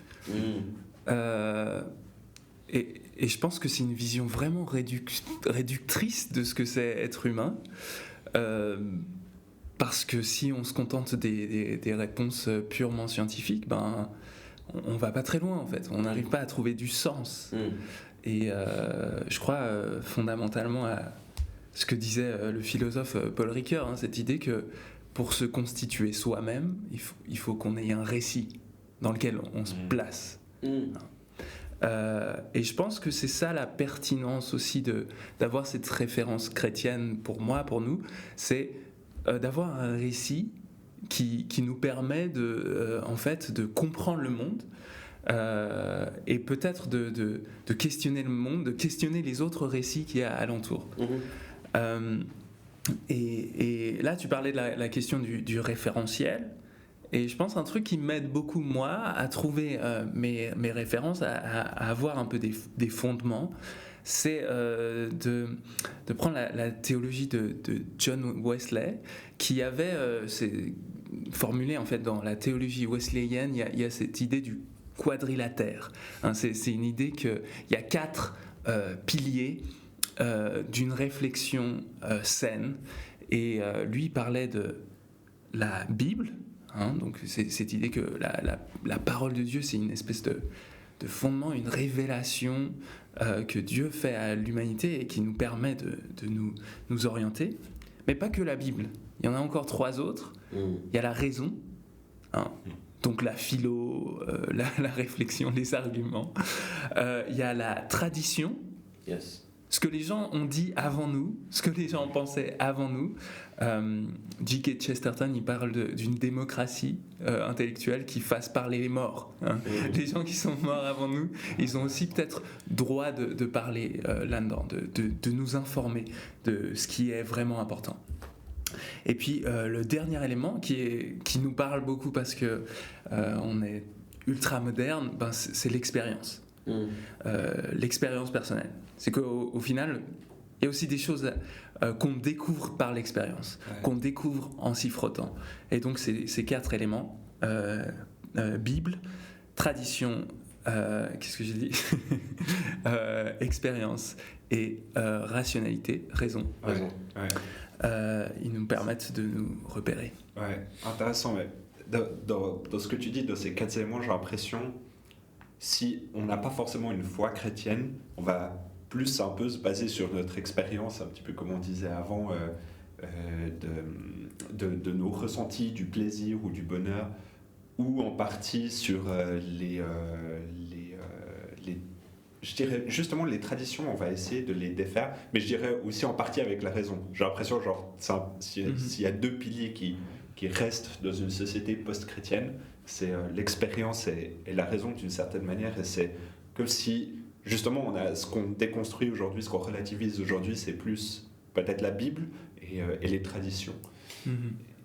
Et je pense que c'est une vision vraiment réductrice de ce que c'est être humain. Parce que si on se contente des réponses purement scientifiques, on va pas très loin en fait, on n'arrive pas à trouver du sens. Et je crois fondamentalement à ce que disait le philosophe Paul Ricoeur, cette idée que pour se constituer soi-même, il faut qu'on ait un récit dans lequel on se place. Et je pense que c'est ça la pertinence aussi d'avoir cette référence chrétienne pour moi, pour nous, c'est d'avoir un récit qui nous permet en fait, de comprendre le monde et peut-être de questionner le monde, de questionner les autres récits qu'il y a alentour. Et là, tu parlais de la question du référentiel. Et je pense un truc qui m'aide beaucoup, moi, à trouver mes références, à avoir un peu des fondements, c'est de prendre la théologie de John Wesley, qui avait formulé, en fait, dans la théologie wesleyenne, il y a cette idée du quadrilatère. Hein, c'est une idée qu'il y a 4 piliers d'une réflexion saine. Et lui parlait de la Bible. Hein, donc c'est cette idée que la parole de Dieu, c'est une espèce de fondement, une révélation que Dieu fait à l'humanité et qui nous permet de nous orienter. Mais pas que la Bible. Il y en a encore 3 autres. Il y a la raison, hein, donc la philo, la réflexion, les arguments. Il y a la tradition. Yes. Ce que les gens ont dit avant nous, ce que les gens pensaient avant nous. G.K. Chesterton, il parle d'une démocratie intellectuelle qui fasse parler les morts. Hein. Les gens qui sont morts avant nous, ils ont aussi peut-être droit de parler là-dedans, de nous informer de ce qui est vraiment important. Et puis le dernier élément qui nous parle beaucoup parce que on est ultra moderne, c'est l'expérience. L'expérience personnelle. C'est qu'au final, il y a aussi des choses qu'on découvre par l'expérience, qu'on découvre en s'y frottant. Et donc, ces 4 éléments, Bible, tradition, qu'est-ce que j'ai dit expérience et rationalité, raison. Ils nous permettent de nous repérer. Ouais, intéressant. Mais dans ce que tu dis, de ces 4 éléments, j'ai l'impression, si on n'a pas forcément une foi chrétienne, on va plus un peu se baser sur notre expérience, un petit peu comme on disait avant, de nos ressentis, du plaisir ou du bonheur, ou en partie sur je dirais justement les traditions, on va essayer de les défaire, mais je dirais aussi en partie avec la raison. J'ai l'impression, s'il y a 2 piliers qui restent dans une société post-chrétienne, c'est l'expérience et la raison d'une certaine manière, et c'est comme si justement on a ce qu'on déconstruit aujourd'hui, ce qu'on relativise aujourd'hui, c'est plus peut-être la Bible et les traditions.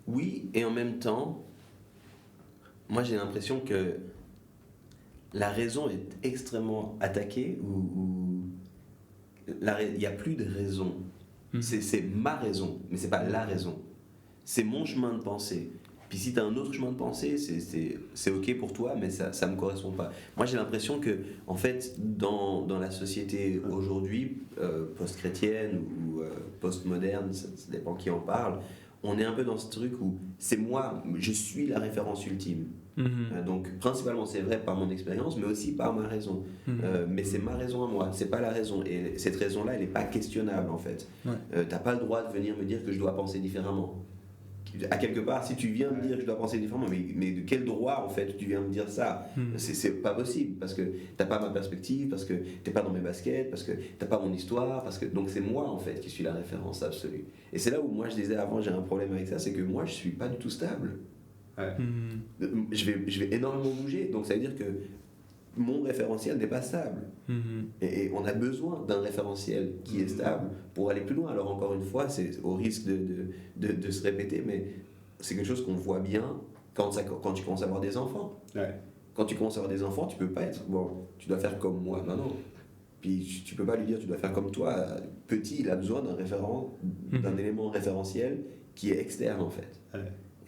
Oui, et en même temps, moi j'ai l'impression que la raison est extrêmement attaquée, il n'y a plus de raison. C'est ma raison, mais c'est pas la raison. C'est mon chemin de pensée. Puis si tu as un autre chemin de pensée, c'est ok pour toi, mais ça ne me correspond pas. Moi j'ai l'impression que, en fait, dans la société aujourd'hui, post-chrétienne ou post-moderne, ça dépend qui en parle, on est un peu dans ce truc où c'est moi, je suis la référence ultime. Donc principalement c'est vrai par mon expérience, mais aussi par ma raison. Mais c'est ma raison à moi, c'est pas la raison. Et cette raison-là, elle n'est pas questionnable en fait. T'as pas le droit de venir me dire que je dois penser différemment. À quelque part, si tu viens me dire que je dois penser différemment, mais de quel droit en fait tu viens me dire ça? C'est pas possible, parce que t'as pas ma perspective, parce que t'es pas dans mes baskets, parce que t'as pas mon histoire, donc c'est moi en fait qui suis la référence absolue. Et c'est là où moi je disais avant, j'ai un problème avec ça, c'est que moi je suis pas du tout stable. Je vais énormément bouger, donc ça veut dire que mon référentiel n'est pas stable. Et on a besoin d'un référentiel qui est stable pour aller plus loin. Alors encore une fois, c'est au risque de se répéter, mais c'est quelque chose qu'on voit bien quand tu commences à avoir des enfants. Quand tu commences à avoir des enfants, tu peux pas être tu dois faire comme moi maintenant. Puis tu peux pas lui dire tu dois faire comme toi. Petit, il a besoin d'un référent, d'un élément référentiel qui est externe en fait.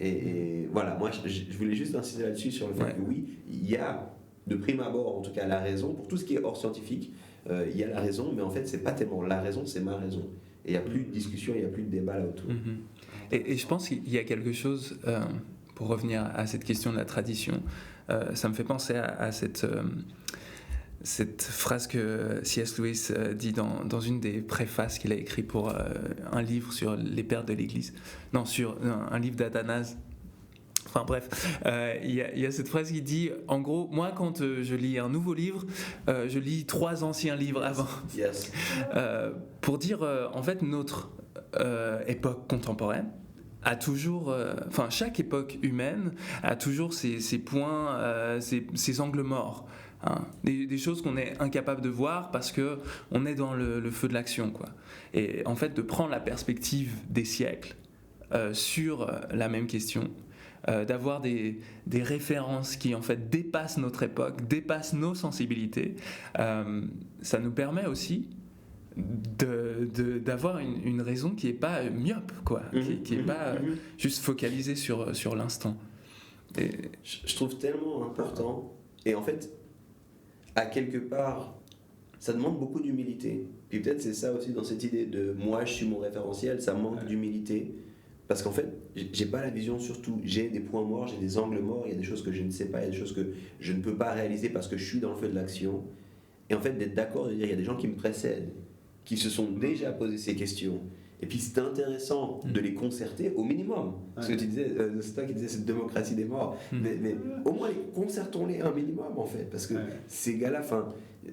Et voilà, moi je voulais juste insister là-dessus sur le fait que oui, il y a de prime abord en tout cas la raison, pour tout ce qui est hors scientifique, il y a la raison, mais en fait c'est pas tellement la raison, c'est ma raison. Et il n'y a plus de discussion, il n'y a plus de débat là autour. Et je pense qu'il y a quelque chose, pour revenir à cette question de la tradition, ça me fait penser à cette cette phrase que C.S. Lewis dit dans une des préfaces qu'il a écrit pour un livre sur les pères de l'Église. Non, sur un livre d'Athanase. Enfin bref, il y a cette phrase qui dit, en gros, moi quand je lis un nouveau livre, je lis 3 anciens livres avant. Yes. Pour dire, en fait, notre époque contemporaine a toujours, chaque époque humaine a toujours ses points, ses angles morts. Hein, des choses qu'on est incapable de voir parce qu'on est dans le feu de l'action, quoi. Et en fait, de prendre la perspective des siècles sur la même question, d'avoir des références qui en fait dépassent notre époque, dépassent nos sensibilités, ça nous permet aussi d'avoir une raison qui n'est pas myope, quoi, qui n'est pas juste focalisée sur l'instant. Et... Je trouve tellement important, et en fait, à quelque part, ça demande beaucoup d'humilité. Puis peut-être c'est ça aussi dans cette idée de moi je suis mon référentiel, ça manque d'humilité. Parce qu'en fait, j'ai pas la vision sur tout. J'ai des points morts, j'ai des angles morts, il y a des choses que je ne sais pas, il y a des choses que je ne peux pas réaliser parce que je suis dans le feu de l'action. Et en fait, d'être d'accord, de dire il y a des gens qui me précèdent, qui se sont déjà posé ces questions. Et puis c'est intéressant de les concerter au minimum. Ce que tu disais, c'est toi qui disais cette démocratie des morts. Mais au moins, concertons-les un minimum en fait. Parce que ces gars-là,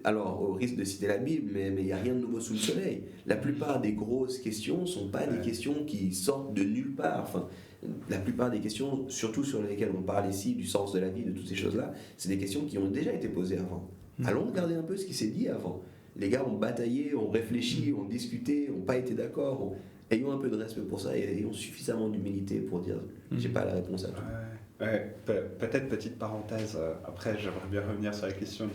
alors au risque de citer la Bible, mais il n'y a rien de nouveau sous le soleil. La plupart des grosses questions ne sont pas des questions qui sortent de nulle part. La plupart des questions, surtout sur lesquelles on parle ici, du sens de la vie, de toutes ces choses-là, c'est des questions qui ont déjà été posées avant. Allons regarder un peu ce qui s'est dit avant. Les gars ont bataillé, ont réfléchi, ont discuté, n'ont pas été d'accord. Ayons un peu de respect pour ça et ayons suffisamment d'humilité pour dire j'ai pas la réponse à tout. Peut-être petite parenthèse, après j'aimerais bien revenir sur la question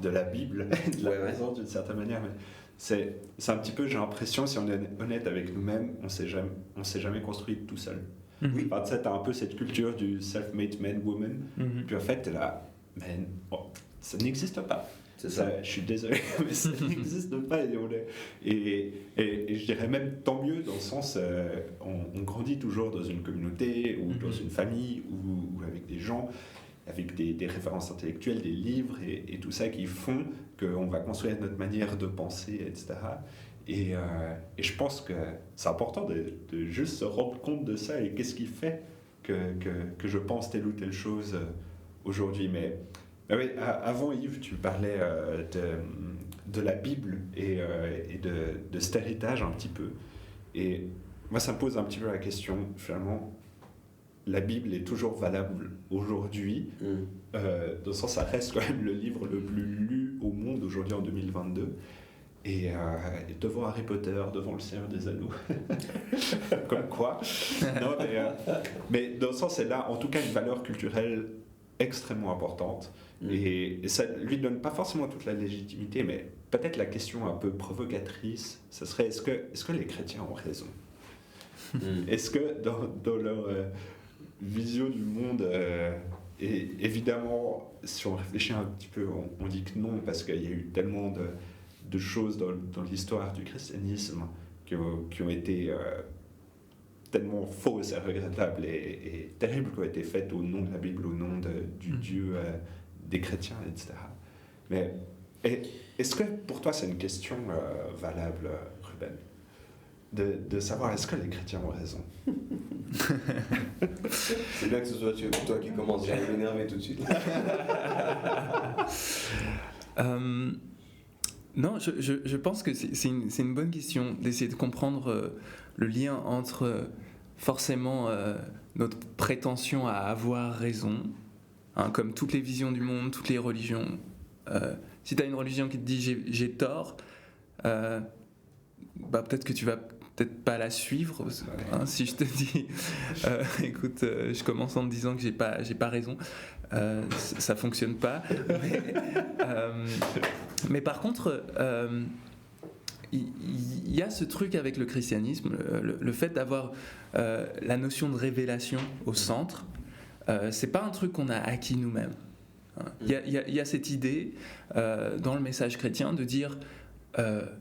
de la Bible, de la raison d'une certaine manière, mais c'est un petit peu, j'ai l'impression, si on est honnête avec nous-mêmes, on s'est jamais construit tout seul. Oui. Enfin, tu sais, t'as un peu cette culture du self-made man, woman, puis en fait t'es là, mais ça n'existe pas. C'est ça. Je suis désolé, mais ça n'existe pas. Et je dirais même tant mieux, dans le sens, on grandit toujours dans une communauté, ou dans une famille, ou avec des gens, avec des références intellectuelles, des livres, et tout ça qui font qu'on va construire notre manière de penser, etc. Et je pense que c'est important de juste se rendre compte de ça, et qu'est-ce qui fait que je pense telle ou telle chose aujourd'hui. Mais oui, avant Yves, tu parlais de la Bible et de cet héritage un petit peu. Et moi, ça me pose un petit peu la question, finalement, la Bible est toujours valable aujourd'hui, dans le sens, ça reste quand même le livre le plus lu au monde aujourd'hui en 2022. Et devant Harry Potter, devant le Seigneur des Anneaux, comme quoi. Non, mais dans le sens, c'est là, en tout cas, une valeur culturelle extrêmement importante. Et ça lui donne pas forcément toute la légitimité, mais peut-être la question un peu provocatrice, ce serait est-ce que les chrétiens ont raison? Est-ce que dans leur vision du monde, et évidemment, si on réfléchit un petit peu, on dit que non, parce qu'il y a eu tellement de choses dans l'histoire du christianisme qui ont été tellement fausses et regrettables et terribles, qui ont été faites au nom de la Bible, au nom du Dieu des chrétiens, etc. Mais est-ce que pour toi c'est une question valable, Ruben, de savoir est-ce que les chrétiens ont raison? C'est bien que ce soit toi qui commences, j'allais m'énerver tout de suite. Non, je pense que c'est une bonne question d'essayer de comprendre le lien entre forcément notre prétention à avoir raison, hein, comme toutes les visions du monde, toutes les religions. Si tu as une religion qui te dit j'ai tort, peut-être que tu vas peut-être pas la suivre, hein, si je te dis écoute, je commence en te disant que j'ai pas raison, ça fonctionne pas. Mais par contre, il y a ce truc avec le christianisme, le fait d'avoir la notion de révélation au centre. C'est pas un truc qu'on a acquis nous-mêmes. Il y a cette idée dans le message chrétien de dire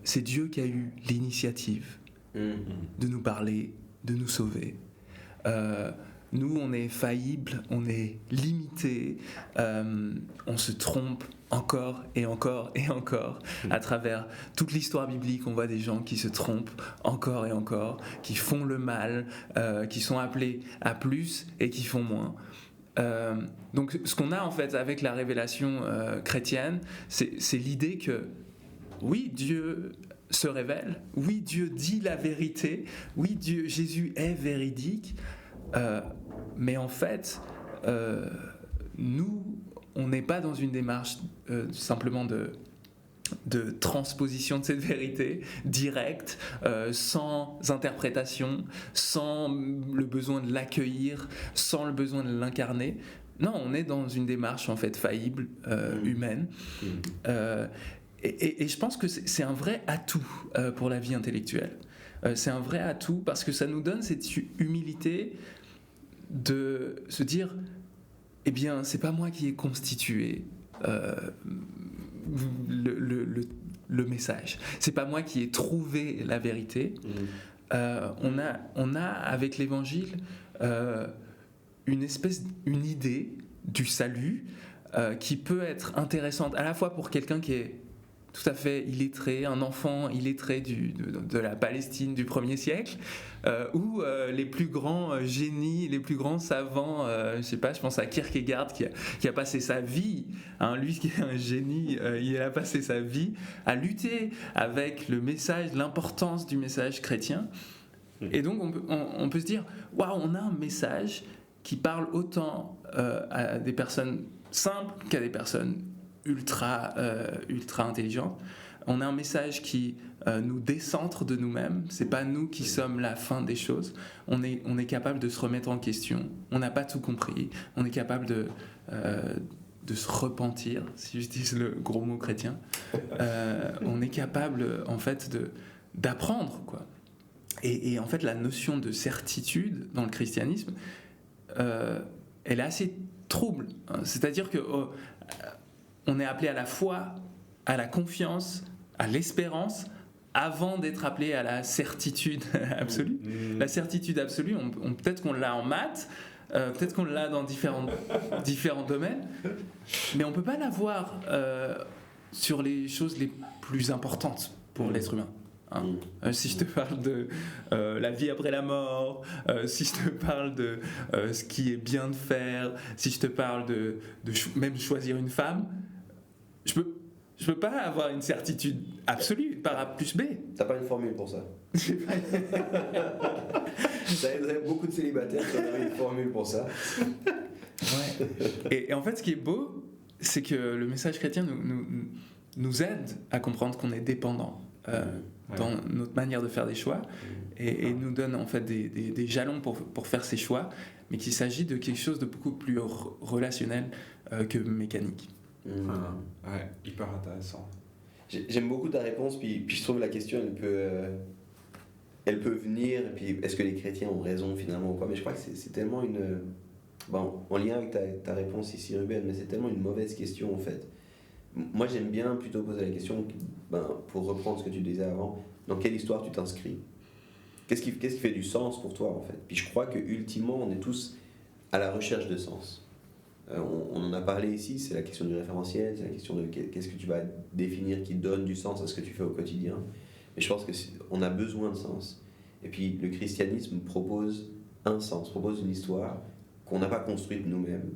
c'est Dieu qui a eu l'initiative de nous parler, de nous sauver. Nous, on est faillible, on est limité, on se trompe encore et encore et encore. À travers toute l'histoire biblique, on voit des gens qui se trompent encore et encore, qui font le mal, qui sont appelés à plus et qui font moins. Donc ce qu'on a en fait avec la révélation chrétienne, c'est l'idée que oui, Dieu se révèle, oui, Dieu dit la vérité, oui, Jésus est véridique, mais en fait, nous, on n'est pas dans une démarche simplement de transposition de cette vérité directe, sans interprétation, sans le besoin de l'accueillir, sans le besoin de l'incarner. Non, on est dans une démarche en fait faillible, humaine. Et je pense que c'est un vrai atout pour la vie intellectuelle. C'est un vrai atout parce que ça nous donne cette humilité de se dire, eh bien, c'est pas moi qui ai constitué le message. C'est pas moi qui ai trouvé la vérité. On a avec l'Évangile une idée du salut qui peut être intéressante à la fois pour quelqu'un qui est tout à fait illettré, un enfant illettré de la Palestine du 1er siècle, ou les plus grands génies, les plus grands savants, je pense à Kierkegaard qui a passé sa vie, lui qui est un génie, il a passé sa vie à lutter avec le message, l'importance du message chrétien. Et donc on peut se dire, waouh, on a un message qui parle autant à des personnes simples qu'à des personnes ultra intelligentes. On a un message qui nous décentre de nous-mêmes. C'est pas nous qui sommes la fin des choses. On est capable de se remettre en question. On n'a pas tout compris. On est capable de se repentir, si j'utilise le gros mot chrétien. On est capable en fait d'apprendre, quoi. Et en fait, la notion de certitude dans le christianisme, elle est assez trouble. C'est-à-dire que on est appelé à la foi, à la confiance, à l'espérance, avant d'être appelé à la certitude absolue. La certitude absolue, peut-être qu'on l'a en maths, peut-être qu'on l'a dans différents domaines, mais on ne peut pas l'avoir sur les choses les plus importantes pour l'être humain. Si je te parle de la vie après la mort, si je te parle de ce qui est bien de faire, si je te parle de même choisir une femme, je peux pas avoir une certitude absolue par A plus B. T'as pas une formule pour ça. Ça aiderait beaucoup de célibataires si on avait une formule pour ça. Ouais. Et en fait, ce qui est beau, c'est que le message chrétien nous aide à comprendre qu'on est dépendant dans notre manière de faire des choix et nous donne en fait des jalons pour faire ces choix, mais qu'il s'agit de quelque chose de beaucoup plus relationnel que mécanique. Ouais, hyper intéressant. J'aime beaucoup ta réponse, puis je trouve la question elle peut venir, et puis est-ce que les chrétiens ont raison finalement ou pas, mais je crois que c'est tellement en lien avec ta réponse ici Ruben, mais c'est tellement une mauvaise question en fait. Moi j'aime bien plutôt poser la question, pour reprendre ce que tu disais avant, dans quelle histoire tu t'inscris, qu'est-ce qui fait du sens pour toi en fait. Puis je crois que ultimement on est tous à la recherche de sens. On en a parlé ici, c'est la question du référentiel, c'est la question de qu'est-ce que tu vas définir qui donne du sens à ce que tu fais au quotidien. Mais je pense qu'on a besoin de sens. Et puis le christianisme propose un sens, propose une histoire qu'on n'a pas construite nous-mêmes.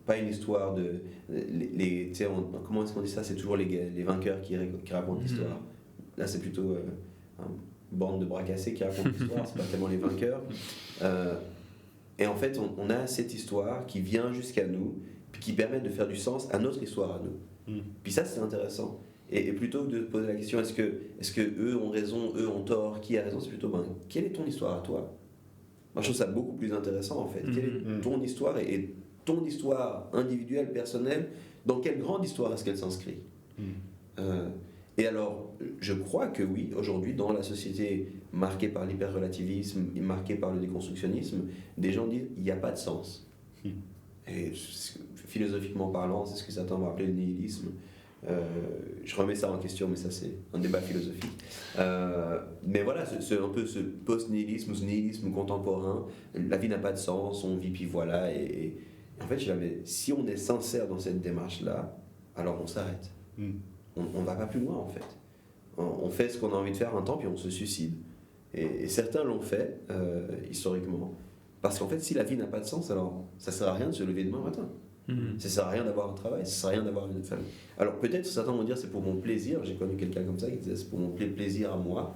Pas une histoire de... comment est-ce qu'on dit ça? C'est toujours les vainqueurs qui racontent l'histoire. Là c'est plutôt une bande de bras cassés qui racontent l'histoire, c'est pas tellement les vainqueurs. Et en fait, on a cette histoire qui vient jusqu'à nous, puis qui permet de faire du sens à notre histoire à nous. Puis ça, c'est intéressant. Et plutôt que de poser la question, est-ce que eux ont raison, eux ont tort, qui a raison, c'est plutôt, quelle est ton histoire à toi? Moi, je trouve ça beaucoup plus intéressant, en fait. Quelle est ton histoire et ton histoire individuelle, personnelle, dans quelle grande histoire est-ce qu'elle s'inscrit? Et alors, je crois que oui, aujourd'hui, dans la société marquée par l'hyper-relativisme, marquée par le déconstructionnisme, des gens disent il n'y a pas de sens. Et philosophiquement parlant, c'est ce que certains vont appeler le nihilisme. Je remets ça en question, mais ça c'est un débat philosophique. Mais voilà, c'est un peu ce post-nihilisme, ce nihilisme contemporain. La vie n'a pas de sens, on vit, puis voilà. Et Et en fait, je disais, mais si on est sincère dans cette démarche-là, alors on s'arrête. On ne va pas plus loin, en fait. On fait ce qu'on a envie de faire un temps, puis on se suicide. Et certains l'ont fait, historiquement. Parce qu'en fait, si la vie n'a pas de sens, alors ça ne sert à rien de se lever demain matin. Ça ne sert à rien d'avoir un travail, ça ne sert à rien d'avoir une famille. Alors peut-être certains vont dire c'est pour mon plaisir. J'ai connu quelqu'un comme ça qui disait c'est pour mon plaisir à moi.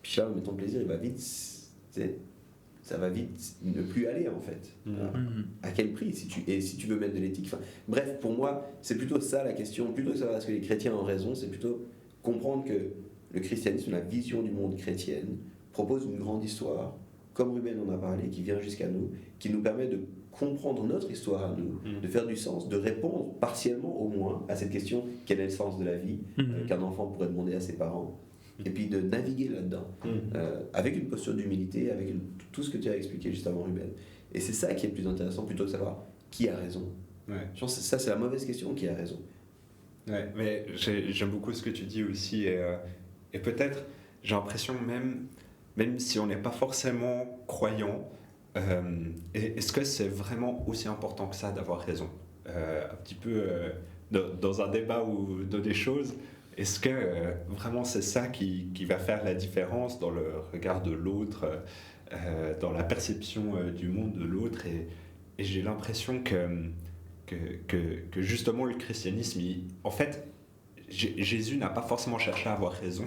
Puis là, mais ton plaisir, il va vite, ça va vite ne plus aller en fait. À quel prix si tu veux mettre de l'éthique. Enfin, bref, pour moi, c'est plutôt ça la question. Plutôt que savoir est-ce que les chrétiens ont raison, c'est plutôt comprendre que le christianisme, la vision du monde chrétienne, propose une grande histoire, comme Ruben en a parlé, qui vient jusqu'à nous, qui nous permet de comprendre notre histoire à nous, de faire du sens, de répondre partiellement au moins à cette question quel est le sens de la vie qu'un enfant pourrait demander à ses parents, et puis de naviguer là-dedans avec une posture d'humilité, avec tout ce que tu as expliqué juste avant, Ruben. Et c'est ça qui est le plus intéressant plutôt que de savoir qui a raison. Je pense que ça c'est la mauvaise question, qui a raison. Ouais, mais j'aime beaucoup ce que tu dis aussi, et peut-être j'ai l'impression même si on n'est pas forcément croyant, est-ce que c'est vraiment aussi important que ça d'avoir raison? Un petit peu dans un débat de des choses, est-ce que vraiment c'est ça qui va faire la différence dans le regard de l'autre, dans la perception du monde de l'autre, et j'ai l'impression que justement le christianisme, en fait, Jésus n'a pas forcément cherché à avoir raison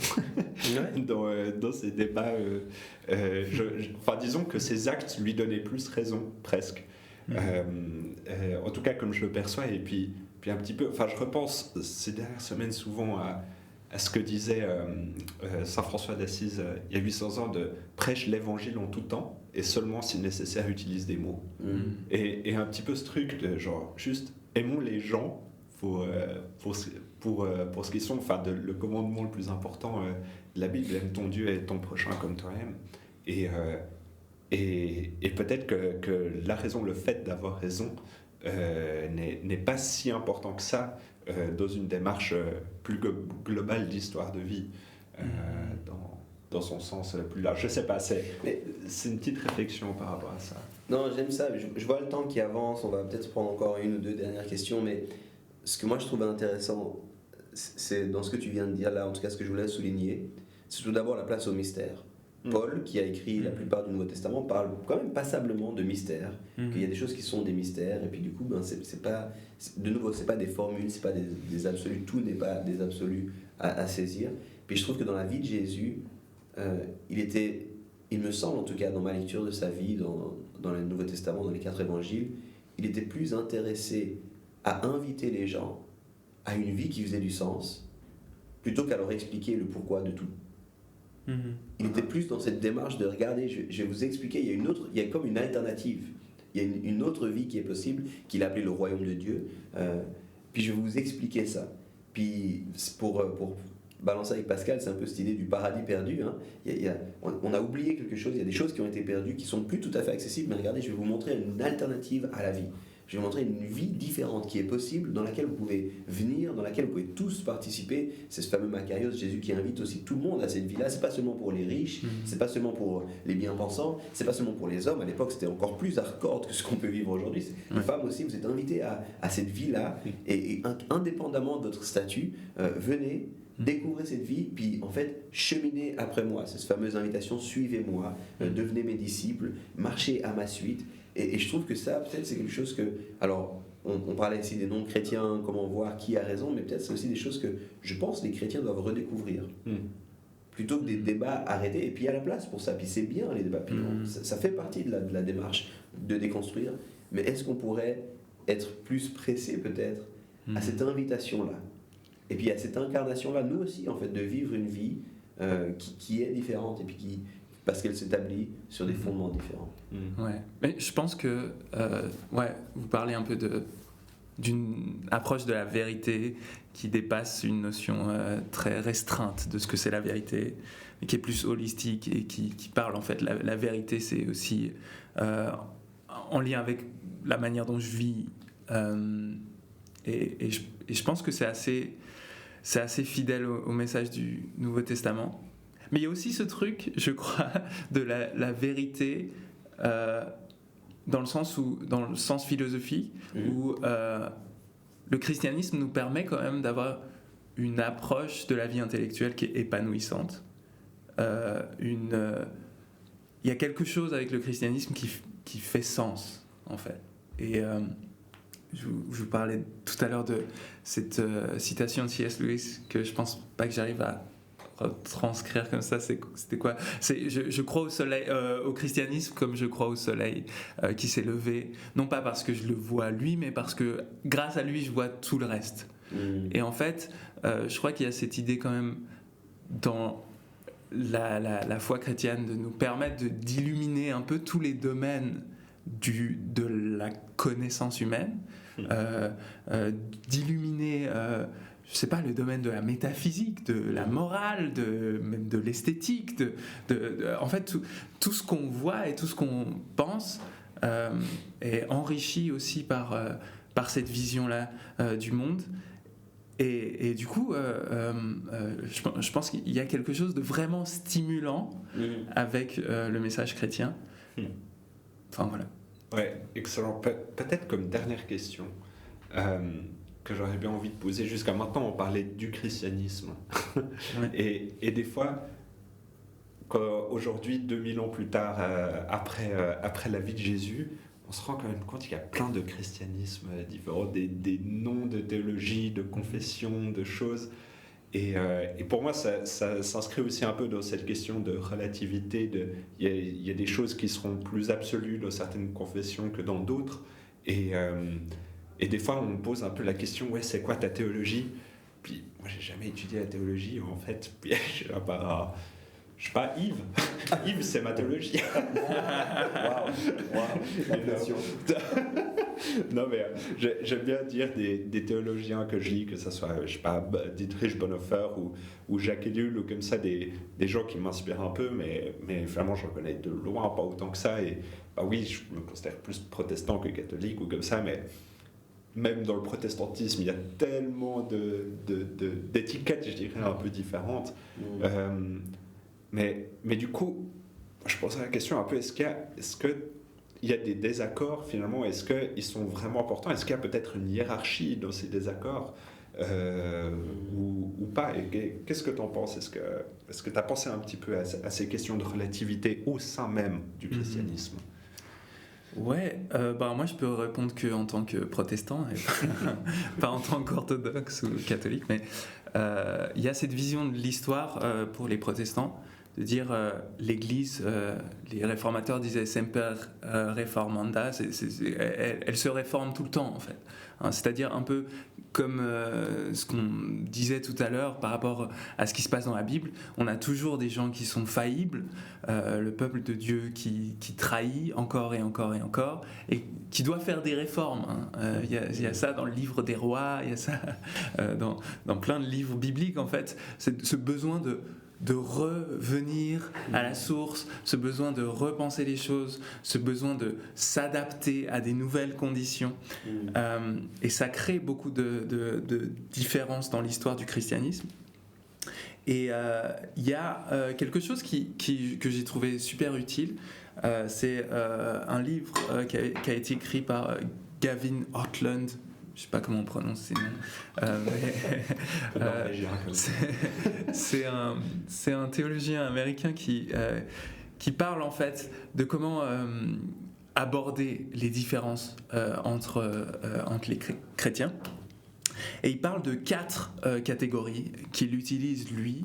dans ces débats. Enfin, disons que ses actes lui donnaient plus raison, presque. En tout cas, comme je le perçois. Et puis un petit peu. Enfin, je repense ces dernières semaines souvent à ce que disait saint François d'Assise il y a 800 ans de prêche l'évangile en tout temps et seulement si nécessaire utilise des mots. Et un petit peu ce truc de genre juste aimons les gens pour ce qu'ils sont, enfin le commandement le plus important de la Bible, aime ton Dieu et ton prochain comme toi-même, et peut-être que la raison, le fait d'avoir raison n'est pas si important que ça dans une démarche plus globale d'histoire de vie, dans son sens plus large. Je sais pas, c'est une petite réflexion par rapport à ça. Non, j'aime ça, je vois le temps qui avance, on va peut-être prendre encore une ou deux dernières questions, mais ce que moi je trouvais intéressant, c'est dans ce que tu viens de dire là, en tout cas ce que je voulais souligner, c'est tout d'abord la place au mystère. Paul, qui a écrit la plupart du Nouveau Testament, parle quand même passablement de mystère, qu'il y a des choses qui sont des mystères, et puis du coup, c'est pas, de nouveau, c'est pas des formules, c'est pas des absolus, tout n'est pas des absolus à saisir. Puis je trouve que dans la vie de Jésus, il me semble en tout cas dans ma lecture de sa vie, dans le Nouveau Testament, dans les 4 évangiles, il était plus intéressé à inviter les gens à une vie qui faisait du sens, plutôt qu'à leur expliquer le pourquoi de tout. Il était plus dans cette démarche de regarder, je vais vous expliquer, il y a comme une alternative, il y a une autre vie qui est possible, qu'il appelait le royaume de Dieu, puis je vais vous expliquer ça. Puis pour balancer avec Pascal, c'est un peu cette idée du paradis perdu, hein. On a oublié quelque chose, il y a des choses qui ont été perdues, qui sont plus tout à fait accessibles, mais regardez, je vais vous montrer une alternative à la vie. Je vais vous montrer une vie différente qui est possible, dans laquelle vous pouvez venir, dans laquelle vous pouvez tous participer. C'est ce fameux Macarios, Jésus qui invite aussi tout le monde à cette vie-là. C'est pas seulement pour les riches, c'est pas seulement pour les bien-pensants, c'est pas seulement pour les hommes. À l'époque, c'était encore plus hardcore que ce qu'on peut vivre aujourd'hui. Les femmes aussi, vous êtes invités à cette vie-là, et indépendamment de votre statut, venez, découvrez cette vie, puis en fait, cheminez après moi. C'est cette fameuse invitation, suivez-moi, devenez mes disciples, marchez à ma suite. Et je trouve que ça, peut-être, c'est quelque chose que... Alors, on parlait ici des non-chrétiens, comment voir qui a raison, mais peut-être c'est aussi des choses que je pense les chrétiens doivent redécouvrir. Plutôt que des débats arrêtés. Et puis il y a la place pour ça. Puis c'est bien les débats. Puis ça fait partie de la démarche de déconstruire. Mais est-ce qu'on pourrait être plus pressé peut-être à cette invitation-là? Et puis à cette incarnation-là, nous aussi, en fait, de vivre une vie qui est différente et puis parce qu'elle s'établit sur des fondements différents. Ouais, mais je pense que vous parlez un peu d'une approche de la vérité qui dépasse une notion très restreinte de ce que c'est la vérité, mais qui est plus holistique et qui parle en fait. La vérité, c'est aussi en lien avec la manière dont je vis, et je pense que c'est assez fidèle au message du Nouveau Testament. Mais il y a aussi ce truc, je crois, de la vérité dans le sens philosophie, où le christianisme nous permet quand même d'avoir une approche de la vie intellectuelle qui est épanouissante. Il y a quelque chose avec le christianisme qui fait sens, en fait. Et je vous parlais tout à l'heure de cette citation de C.S. Lewis que je pense pas que j'arrive à retranscrire comme ça. C'était quoi ? Je crois au soleil, au christianisme comme je crois au soleil qui s'est levé, non pas parce que je le vois lui, mais parce que grâce à lui je vois tout le reste. Et en fait, je crois qu'il y a cette idée quand même dans la foi chrétienne de nous permettre d'illuminer un peu tous les domaines de la connaissance humaine, d'illuminer, je sais pas, le domaine de la métaphysique, de la morale, même de l'esthétique, en fait tout ce qu'on voit et tout ce qu'on pense est enrichi aussi par cette vision-là du monde. Et du coup, je pense qu'il y a quelque chose de vraiment stimulant avec le message chrétien. Enfin voilà. Ouais, excellent. Peut-être comme dernière question que j'aurais bien envie de poser. Jusqu'à maintenant, on parlait du christianisme. Ouais. Et des fois, aujourd'hui, 2000 ans plus tard, après la vie de Jésus, on se rend quand même compte qu'il y a plein de christianismes différents, des noms de théologie, de confession, de choses. Et pour moi, ça s'inscrit aussi un peu dans cette question de relativité. Il y a des choses qui seront plus absolues dans certaines confessions que dans d'autres. Et des fois, on me pose un peu la question, ouais, c'est quoi ta théologie ? Puis moi, j'ai jamais étudié la théologie, en fait. Puis je sais pas, Yves. Yves, c'est ma théologie. Waouh. Non, mais j'aime bien dire des théologiens que je lis, que ce soit, je sais pas, Dietrich Bonhoeffer ou Jacques Ellul, ou comme ça, des gens qui m'inspirent un peu, mais vraiment, j'en connais de loin, pas autant que ça. Et bah oui, je me considère plus protestant que catholique ou comme ça, mais même dans le protestantisme, il y a tellement d'étiquettes, je dirais, un peu différentes. Mais du coup, je posais la question un peu, est-ce qu'il y a des désaccords finalement ? Est-ce qu'ils sont vraiment importants ? Est-ce qu'il y a peut-être une hiérarchie dans ces désaccords ou pas ? Et qu'est-ce que tu en penses ? Est-ce que tu as pensé un petit peu à ces questions de relativité au sein même du christianisme ? Ouais, moi je peux répondre qu'en tant que protestant, et pas en tant qu'orthodoxe ou catholique, mais il y a cette vision de l'histoire pour les protestants, de dire l'Église, les réformateurs disaient semper reformanda, elle se réforme tout le temps en fait. Hein, c'est-à-dire un peu comme ce qu'on disait tout à l'heure par rapport à ce qui se passe dans la Bible, on a toujours des gens qui sont faillibles, le peuple de Dieu qui trahit encore et encore et encore, et qui doit faire des réformes. Hein. Y a ça dans le livre des rois, il y a ça dans plein de livres bibliques en fait, c'est ce besoin de revenir à la source, ce besoin de repenser les choses, ce besoin de s'adapter à des nouvelles conditions. Et ça crée beaucoup de différences dans l'histoire du christianisme. Et il y a quelque chose que j'ai trouvé super utile, c'est un livre qui a été écrit par Gavin Hartland. Je ne sais pas comment on prononce ces noms. C'est un théologien américain qui parle en fait de comment aborder les différences entre les chrétiens. Et il parle de 4 catégories qu'il utilise lui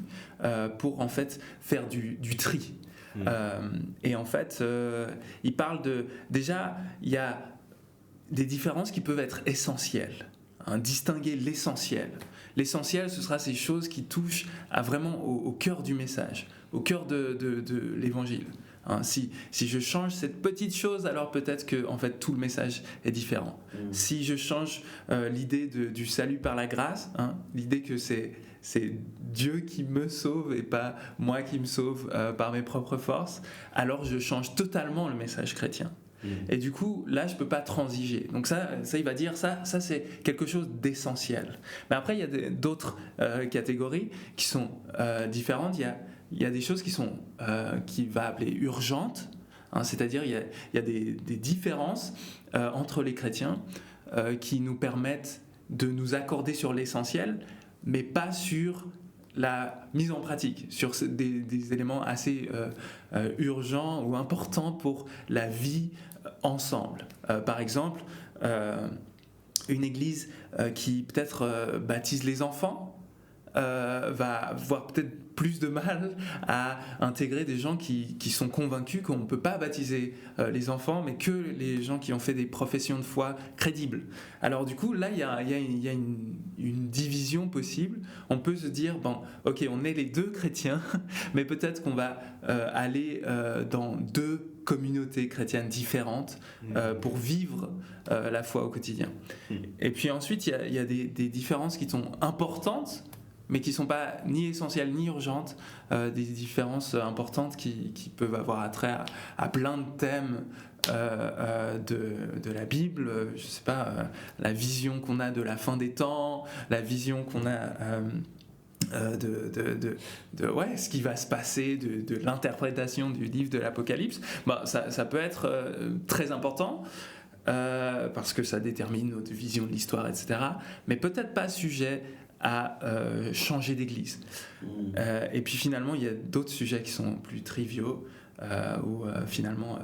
pour en fait faire du tri. Et en fait, il parle déjà, il y a des différences qui peuvent être essentielles, hein, distinguer l'essentiel. L'essentiel, ce sera ces choses qui touchent vraiment au cœur du message, au cœur de l'évangile. Hein, si je change cette petite chose, alors peut-être que en fait, tout le message est différent. Si je change l'idée du salut par la grâce, hein, l'idée que c'est Dieu qui me sauve et pas moi qui me sauve par mes propres forces, alors je change totalement le message chrétien. Et du coup, là, je ne peux pas transiger. Donc ça, il va dire, ça c'est quelque chose d'essentiel. Mais après, il y a d'autres catégories qui sont différentes. Il y a des choses qui va appeler urgentes, hein. C'est-à-dire il y a des différences entre les chrétiens qui nous permettent de nous accorder sur l'essentiel, mais pas sur la mise en pratique, sur des éléments assez urgents ou importants pour la vie ensemble. Par exemple, une église qui peut-être baptise les enfants va avoir peut-être plus de mal à intégrer des gens qui sont convaincus qu'on ne peut pas baptiser les enfants, mais que les gens qui ont fait des professions de foi crédibles. Alors du coup, là, il y a une division possible. On peut se dire, bon, ok, on est les deux chrétiens, mais peut-être qu'on va aller dans deux communautés chrétiennes différentes pour vivre la foi au quotidien. Et puis ensuite, il y a des différences qui sont importantes, mais qui ne sont pas ni essentielles ni urgentes, des différences importantes qui peuvent avoir attrait à plein de thèmes de la Bible, je ne sais pas, la vision qu'on a de la fin des temps, la vision qu'on a ce qui va se passer, de l'interprétation du livre de l'Apocalypse. Ça peut être très important, parce que ça détermine notre vision de l'histoire, etc. Mais peut-être pas sujet à changer d'église. Et puis finalement, il y a d'autres sujets qui sont plus triviaux, où finalement,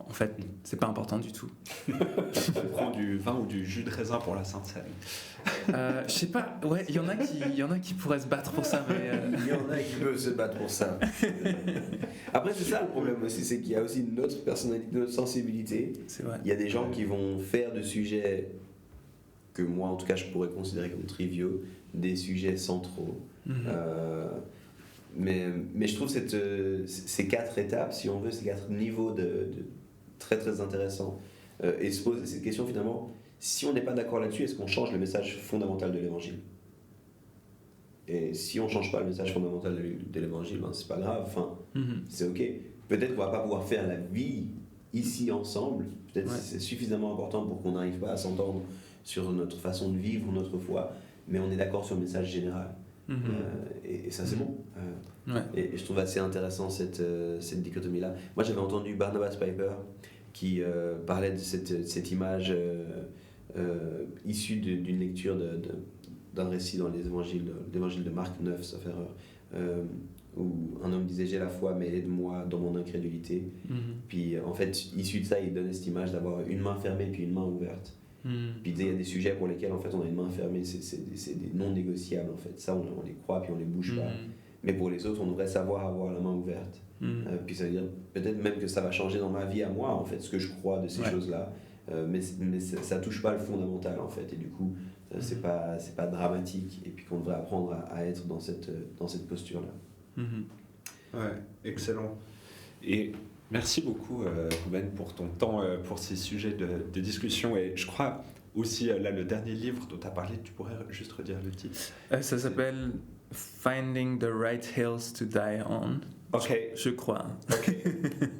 en fait, c'est pas important du tout. On prend du vin ou du jus de raisin pour la Sainte-Seine. Je sais pas, ouais, il y en a qui pourraient se battre pour ça, mais... Il y en a qui peuvent se battre pour ça. Après, c'est ça le problème aussi, c'est qu'il y a aussi notre personnalité, notre sensibilité. C'est vrai. Il y a des gens qui vont faire de sujets que moi, en tout cas, je pourrais considérer comme triviaux, des sujets centraux. Mais je trouve ces 4 étapes, si on veut, ces 4 niveaux de très très intéressants, et se poser cette question finalement, si on n'est pas d'accord là-dessus, est-ce qu'on change le message fondamental de l'évangile? Et si on ne change pas le message fondamental de l'évangile, ben, c'est pas grave, enfin, c'est ok. Peut-être qu'on va pas pouvoir faire la vie ici ensemble, peut-être que c'est suffisamment important pour qu'on n'arrive pas à s'entendre sur notre façon de vivre notre foi, mais on est d'accord sur le message général. Et ça c'est bon. Et je trouve assez intéressant cette dichotomie-là. Moi j'avais entendu Barnabas Piper qui parlait de cette image issue d'une lecture d'un récit dans l'évangile de Marc 9, sauf erreur, où un homme disait « J'ai la foi, mais aide-moi dans mon incrédulité ». Puis en fait, issu de ça, il donnait cette image d'avoir une main fermée puis une main ouverte. Puis il disait il y a des sujets pour lesquels en fait on a une main fermée, c'est des non négociables en fait. Ça on les croit puis on les bouge pas. Mais pour les autres on devrait savoir avoir la main ouverte. Puis ça veut dire peut-être même que ça va changer dans ma vie à moi en fait ce que je crois de ces choses là. Mais ça touche pas le fondamental en fait et du coup c'est pas dramatique et puis qu'on devrait apprendre à être dans cette posture là. Ouais, excellent. Et merci beaucoup, Ruben, pour ton temps, pour ces sujets de discussion. Et je crois aussi, là, le dernier livre dont tu as parlé, tu pourrais juste redire le titre? Ça s'appelle Finding the Right Hills to Die On. Ok. Je crois. Ok.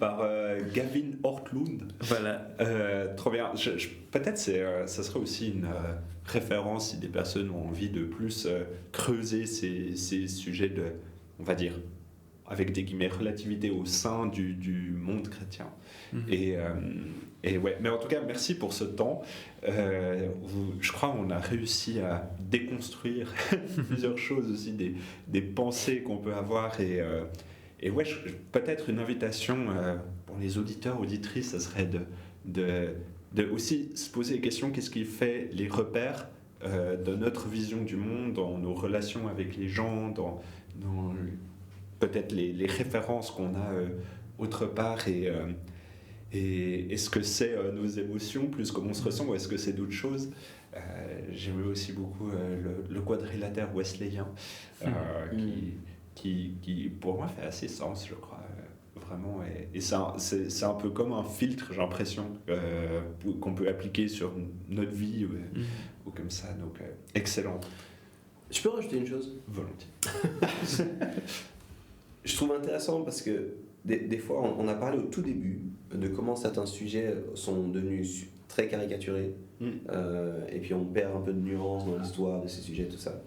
Par Gavin Ortlund. Voilà. Trop bien. Peut-être ça serait aussi une référence si des personnes ont envie de plus creuser ces sujets de, on va dire, avec des guillemets, relativité au sein du monde chrétien. Et ouais, mais en tout cas, merci pour ce temps. Je crois qu'on a réussi à déconstruire plusieurs choses aussi, des pensées qu'on peut avoir. Et ouais, peut-être une invitation pour les auditeurs, auditrices, ça serait de aussi se poser les questions, qu'est-ce qui fait les repères de notre vision du monde, dans nos relations avec les gens, dans peut-être les références qu'on a autre part et est-ce que c'est nos émotions plus comment on se ressent ou est-ce que c'est d'autres choses. J'aimais aussi beaucoup le quadrilatère wesleyen qui pour moi fait assez sens je crois vraiment et c'est un peu comme un filtre j'ai l'impression qu'on peut appliquer sur notre vie ou comme ça donc excellent. Je peux rajouter une chose? Volontiers. Je trouve intéressant parce que des fois, on a parlé au tout début de comment certains sujets sont devenus très caricaturés et puis on perd un peu de nuance dans l'histoire de ces sujets, tout ça.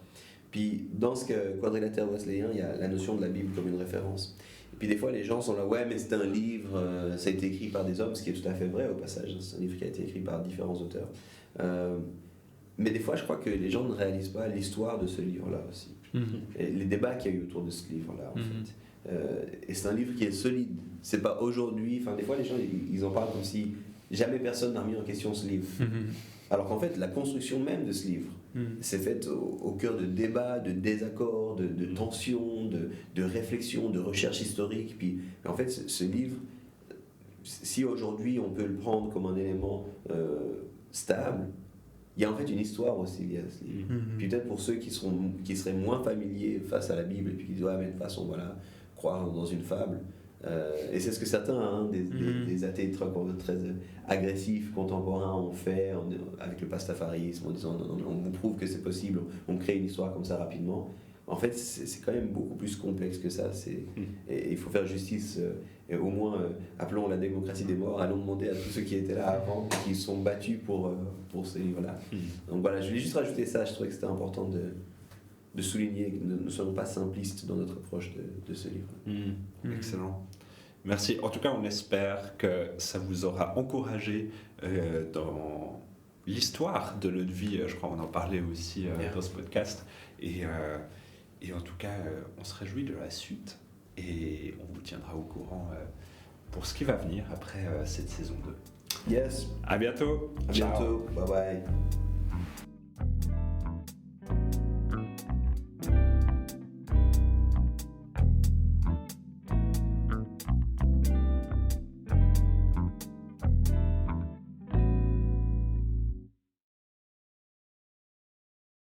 Puis dans ce quadrilatère wesleyen, il y a la notion de la Bible comme une référence. Puis des fois, les gens sont là, ouais, mais c'est un livre, ça a été écrit par des hommes, ce qui est tout à fait vrai au passage. C'est un livre qui a été écrit par différents auteurs. Mais des fois, je crois que les gens ne réalisent pas l'histoire de ce livre-là aussi. Et les débats qu'il y a eu autour de ce livre-là, en fait. Et c'est un livre qui est solide. C'est pas aujourd'hui. Enfin, des fois, les gens, ils en parlent comme si jamais personne n'a remis en question ce livre. Alors qu'en fait, la construction même de ce livre, c'est faite au cœur de débats, de désaccords, de tensions, de réflexions, de recherches historiques. Puis, en fait, ce livre, si aujourd'hui on peut le prendre comme un élément stable, il y a en fait une histoire aussi liée à ce livre. Puis peut-être pour ceux qui seraient moins familiers face à la Bible et puis qui disent, ouais, mais de toute façon, voilà, croire dans une fable. Et c'est ce que certains des athées très agressifs, contemporains ont fait avec le pastafarisme, en disant non, on vous prouve que c'est possible, on crée une histoire comme ça rapidement. En fait, c'est quand même beaucoup plus complexe que ça. Et il faut faire justice, et au moins, appelons la démocratie des morts, allons demander à tous ceux qui étaient là avant, qui se sont battus pour ce livre-là. Donc voilà, je voulais juste rajouter ça, je trouvais que c'était important de souligner que nous ne soyons pas simplistes dans notre approche de ce livre. Excellent. Merci. En tout cas, on espère que ça vous aura encouragé dans l'histoire de notre vie. Je crois qu'on en parlait aussi dans ce podcast. Et en tout cas, on se réjouit de la suite. Et on vous tiendra au courant pour ce qui va venir après cette saison 2. Yes. À bientôt. À bientôt. Bye bye.